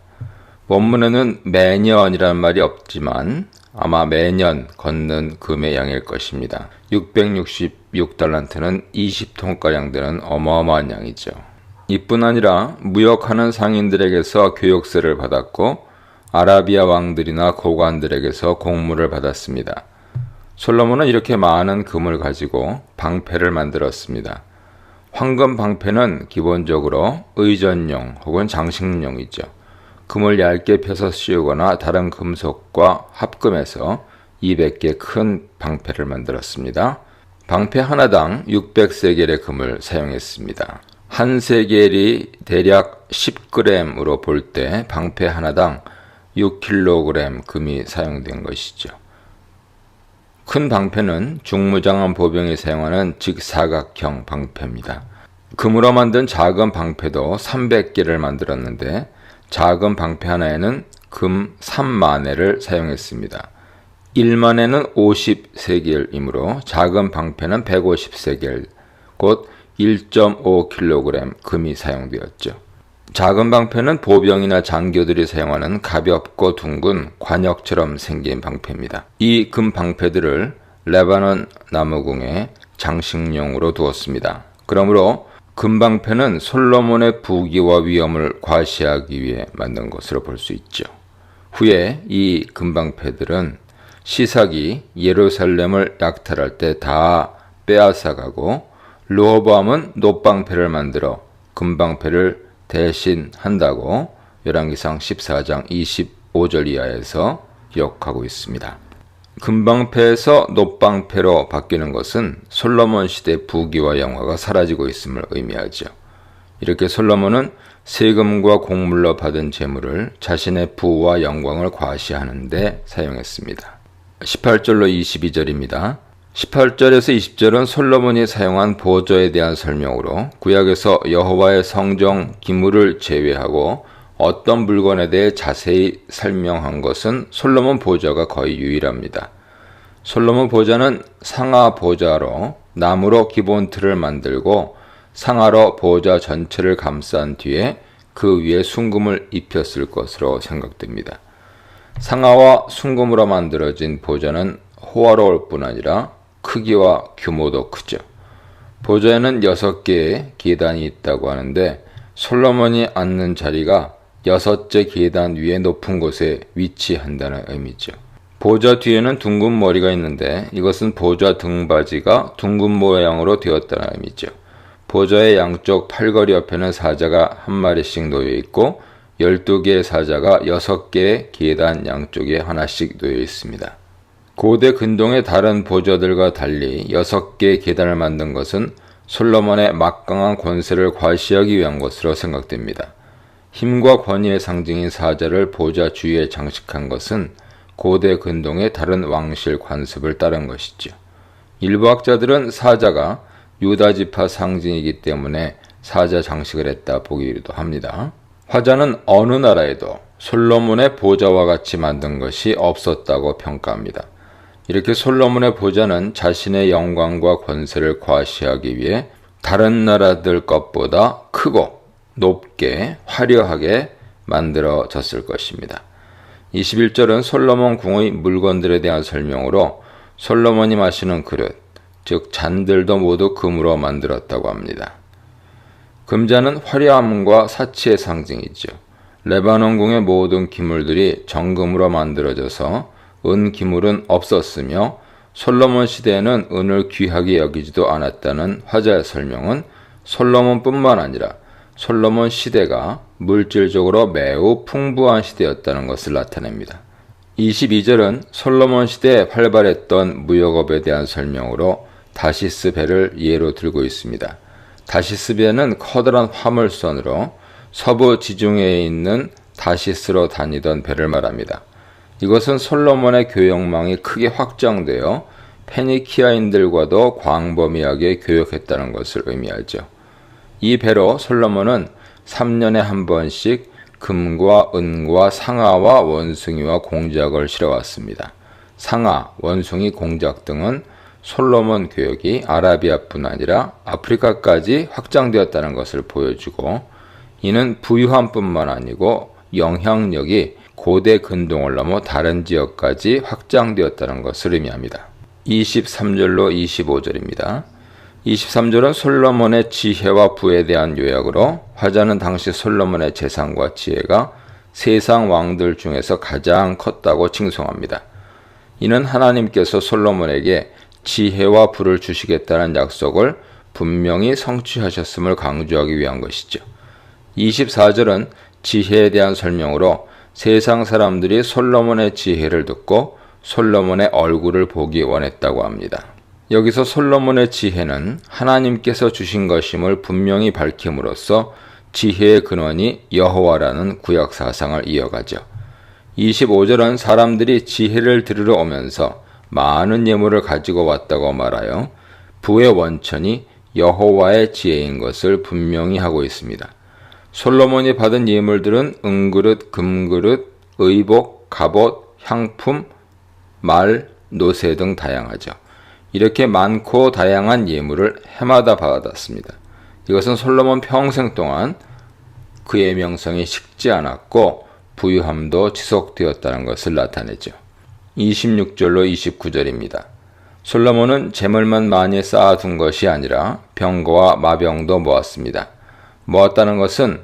원문에는 매년이란 말이 없지만 아마 매년 걷는 금의 양일 것입니다. 666달란트는 20톤가량 되는 어마어마한 양이죠. 이뿐 아니라 무역하는 상인들에게서 교역세를 받았고 아라비아 왕들이나 고관들에게서 공물을 받았습니다. 솔로몬은 이렇게 많은 금을 가지고 방패를 만들었습니다. 황금 방패는 기본적으로 의전용 혹은 장식용이죠. 금을 얇게 펴서 씌우거나 다른 금속과 합금해서 200개 큰 방패를 만들었습니다. 방패 하나당 600세겔의 금을 사용했습니다. 한 세겔이 대략 10g으로 볼 때 방패 하나당 6kg 금이 사용된 것이죠. 큰 방패는 중무장한 보병이 사용하는 직사각형 방패입니다. 금으로 만든 작은 방패도 300개를 만들었는데 작은 방패 하나에는 금 3만회를 사용했습니다. 1만회는 50세겔이므로 작은 방패는 150세겔, 곧 1.5kg 금이 사용되었죠. 작은 방패는 보병이나 장교들이 사용하는 가볍고 둥근 관역처럼 생긴 방패입니다. 이 금 방패들을 레바논 나무궁에 장식용으로 두었습니다. 그러므로 금방패는 솔로몬의 부귀와 위엄을 과시하기 위해 만든 것으로 볼 수 있죠. 후에 이 금방패들은 시삭이 예루살렘을 약탈할 때 다 빼앗아가고 르호보암은 놋방패를 만들어 금방패를 대신한다고 열왕기상 14장 25절 이하에서 기록하고 있습니다. 금방패에서 놋방패로 바뀌는 것은 솔로몬 시대 부귀와 영화가 사라지고 있음을 의미하죠. 이렇게 솔로몬은 세금과 곡물로 받은 재물을 자신의 부와 영광을 과시하는 데 사용했습니다. 18절로 22절입니다. 18절에서 20절은 솔로몬이 사용한 보좌에 대한 설명으로 구약에서 여호와의 성정 기물을 제외하고 어떤 물건에 대해 자세히 설명한 것은 솔로몬 보좌가 거의 유일합니다. 솔로몬 보좌는 상하 보좌로 나무로 기본 틀을 만들고 상하로 보좌 전체를 감싼 뒤에 그 위에 순금을 입혔을 것으로 생각됩니다. 상하와 순금으로 만들어진 보좌는 호화로울 뿐 아니라 크기와 규모도 크죠. 보좌에는 6개의 계단이 있다고 하는데 솔로몬이 앉는 자리가 6째 계단 위에 높은 곳에 위치한다는 의미죠. 보좌 뒤에는 둥근 머리가 있는데 이것은 보좌 등받이가 둥근 모양으로 되었다는 의미죠. 보좌의 양쪽 팔걸이 옆에는 사자가 한 마리씩 놓여 있고 12개의 사자가 6개의 계단 양쪽에 하나씩 놓여 있습니다. 고대 근동의 다른 보좌들과 달리 6개의 계단을 만든 것은 솔로몬의 막강한 권세를 과시하기 위한 것으로 생각됩니다. 힘과 권위의 상징인 사자를 보좌 주위에 장식한 것은 고대 근동의 다른 왕실 관습을 따른 것이죠. 일부 학자들은 사자가 유다 지파 상징이기 때문에 사자 장식을 했다 보기도 합니다. 화자는 어느 나라에도 솔로몬의 보좌와 같이 만든 것이 없었다고 평가합니다. 이렇게 솔로몬의 보좌는 자신의 영광과 권세를 과시하기 위해 다른 나라들 것보다 크고 높게 화려하게 만들어졌을 것입니다. 21절은 솔로몬 궁의 물건들에 대한 설명으로 솔로몬이 마시는 그릇, 즉 잔들도 모두 금으로 만들었다고 합니다. 금잔은 화려함과 사치의 상징이죠. 레바논 궁의 모든 기물들이 정금으로 만들어져서 은 기물은 없었으며 솔로몬 시대에는 은을 귀하게 여기지도 않았다는 화자의 설명은 솔로몬뿐만 아니라 솔로몬 시대가 물질적으로 매우 풍부한 시대였다는 것을 나타냅니다. 22절은 솔로몬 시대에 활발했던 무역업에 대한 설명으로 다시스 배를 예로 들고 있습니다. 다시스 배는 커다란 화물선으로 서부 지중해에 있는 다시스로 다니던 배를 말합니다. 이것은 솔로몬의 교역망이 크게 확장되어 페니키아인들과도 광범위하게 교역했다는 것을 의미하죠. 이 배로 솔로몬은 3년에 한 번씩 금과 은과 상아와 원숭이와 공작을 실어왔습니다. 상아, 원숭이, 공작 등은 솔로몬 교역이 아라비아뿐 아니라 아프리카까지 확장되었다는 것을 보여주고 이는 부유함뿐만 아니고 영향력이 고대 근동을 넘어 다른 지역까지 확장되었다는 것을 의미합니다. 23절로 25절입니다. 23절은 솔로몬의 지혜와 부에 대한 요약으로 화자는 당시 솔로몬의 재산과 지혜가 세상 왕들 중에서 가장 컸다고 칭송합니다. 이는 하나님께서 솔로몬에게 지혜와 부를 주시겠다는 약속을 분명히 성취하셨음을 강조하기 위한 것이죠. 24절은 지혜에 대한 설명으로 세상 사람들이 솔로몬의 지혜를 듣고 솔로몬의 얼굴을 보기 원했다고 합니다. 여기서 솔로몬의 지혜는 하나님께서 주신 것임을 분명히 밝힘으로써 지혜의 근원이 여호와라는 구약 사상을 이어가죠. 25절은 사람들이 지혜를 들으러 오면서 많은 예물을 가지고 왔다고 말하여 부의 원천이 여호와의 지혜인 것을 분명히 하고 있습니다. 솔로몬이 받은 예물들은 은그릇, 금그릇, 의복, 갑옷, 향품, 말, 노새 등 다양하죠. 이렇게 많고 다양한 예물을 해마다 받았습니다. 이것은 솔로몬 평생 동안 그의 명성이 식지 않았고 부유함도 지속되었다는 것을 나타내죠. 26절로 29절입니다. 솔로몬은 재물만 많이 쌓아둔 것이 아니라 병거와 마병도 모았습니다. 모았다는 것은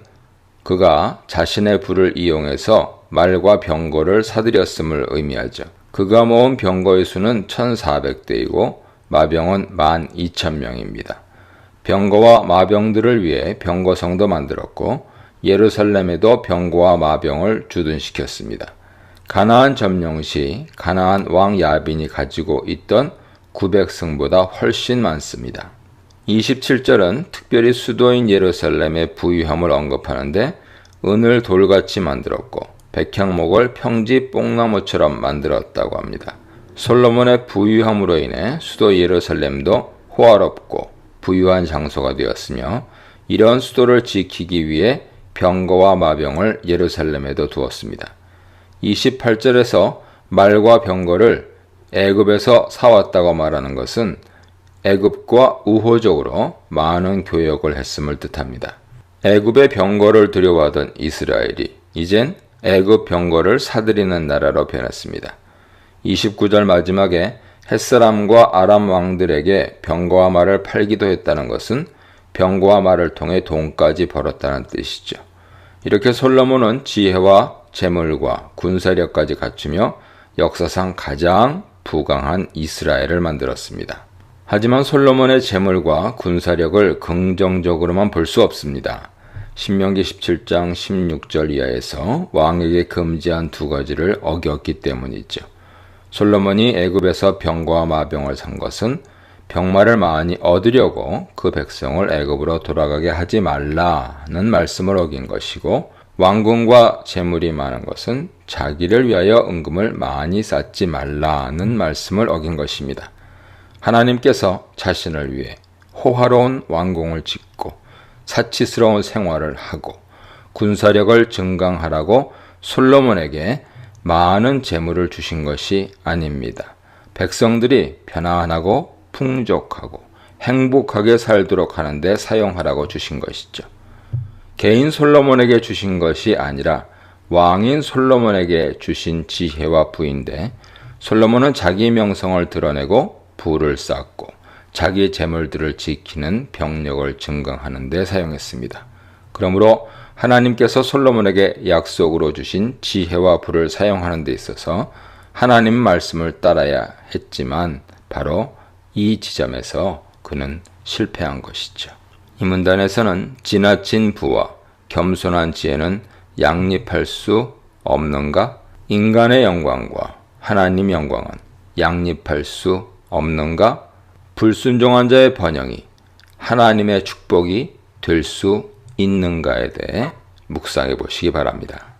그가 자신의 부를 이용해서 말과 병거를 사들였음을 의미하죠. 그가 모은 병거의 수는 1400대이고 마병은 12,000명입니다. 병거와 마병들을 위해 병거성도 만들었고 예루살렘에도 병거와 마병을 주둔시켰습니다. 가나안 점령 시 가나안 왕 야빈이 가지고 있던 900승보다 훨씬 많습니다. 27절은 특별히 수도인 예루살렘의 부유함을 언급하는데 은을 돌같이 만들었고 백향목을 평지 뽕나무처럼 만들었다고 합니다. 솔로몬의 부유함으로 인해 수도 예루살렘도 호화롭고 부유한 장소가 되었으며 이런 수도를 지키기 위해 병거와 마병을 예루살렘에도 두었습니다. 28절에서 말과 병거를 애굽에서 사왔다고 말하는 것은 애굽과 우호적으로 많은 교역을 했음을 뜻합니다. 애굽의 병거를 두려워하던 이스라엘이 이젠 애굽 병거를 사들이는 나라로 변했습니다. 29절 마지막에 햇사람과 아람 왕들에게 병거와 말을 팔기도 했다는 것은 병거와 말을 통해 돈까지 벌었다는 뜻이죠. 이렇게 솔로몬은 지혜와 재물과 군사력까지 갖추며 역사상 가장 부강한 이스라엘을 만들었습니다. 하지만 솔로몬의 재물과 군사력을 긍정적으로만 볼 수 없습니다. 신명기 17장 16절 이하에서 왕에게 금지한 2가지를 어겼기 때문이죠. 솔로몬이 애굽에서 병거와 마병을 산 것은 병마를 많이 얻으려고 그 백성을 애굽으로 돌아가게 하지 말라는 말씀을 어긴 것이고, 왕궁과 재물이 많은 것은 자기를 위하여 은금을 많이 쌓지 말라는 말씀을 어긴 것입니다. 하나님께서 자신을 위해 호화로운 왕궁을 짓고 사치스러운 생활을 하고 군사력을 증강하라고 솔로몬에게 많은 재물을 주신 것이 아닙니다. 백성들이 편안하고 풍족하고 행복하게 살도록 하는데 사용하라고 주신 것이죠. 개인 솔로몬에게 주신 것이 아니라 왕인 솔로몬에게 주신 지혜와 부인데, 솔로몬은 자기 명성을 드러내고 부를 쌓고 자기 재물들을 지키는 병력을 증강하는 데 사용했습니다. 그러므로 하나님께서 솔로몬에게 약속으로 주신 지혜와 부를 사용하는 데 있어서 하나님 말씀을 따라야 했지만 바로 이 지점에서 그는 실패한 것이죠. 이 문단에서는 지나친 부와 겸손한 지혜는 양립할 수 없는가? 인간의 영광과 하나님 영광은 양립할 수 없는가? 불순종한 자의 번영이 하나님의 축복이 될 수 있는가에 대해 묵상해 보시기 바랍니다.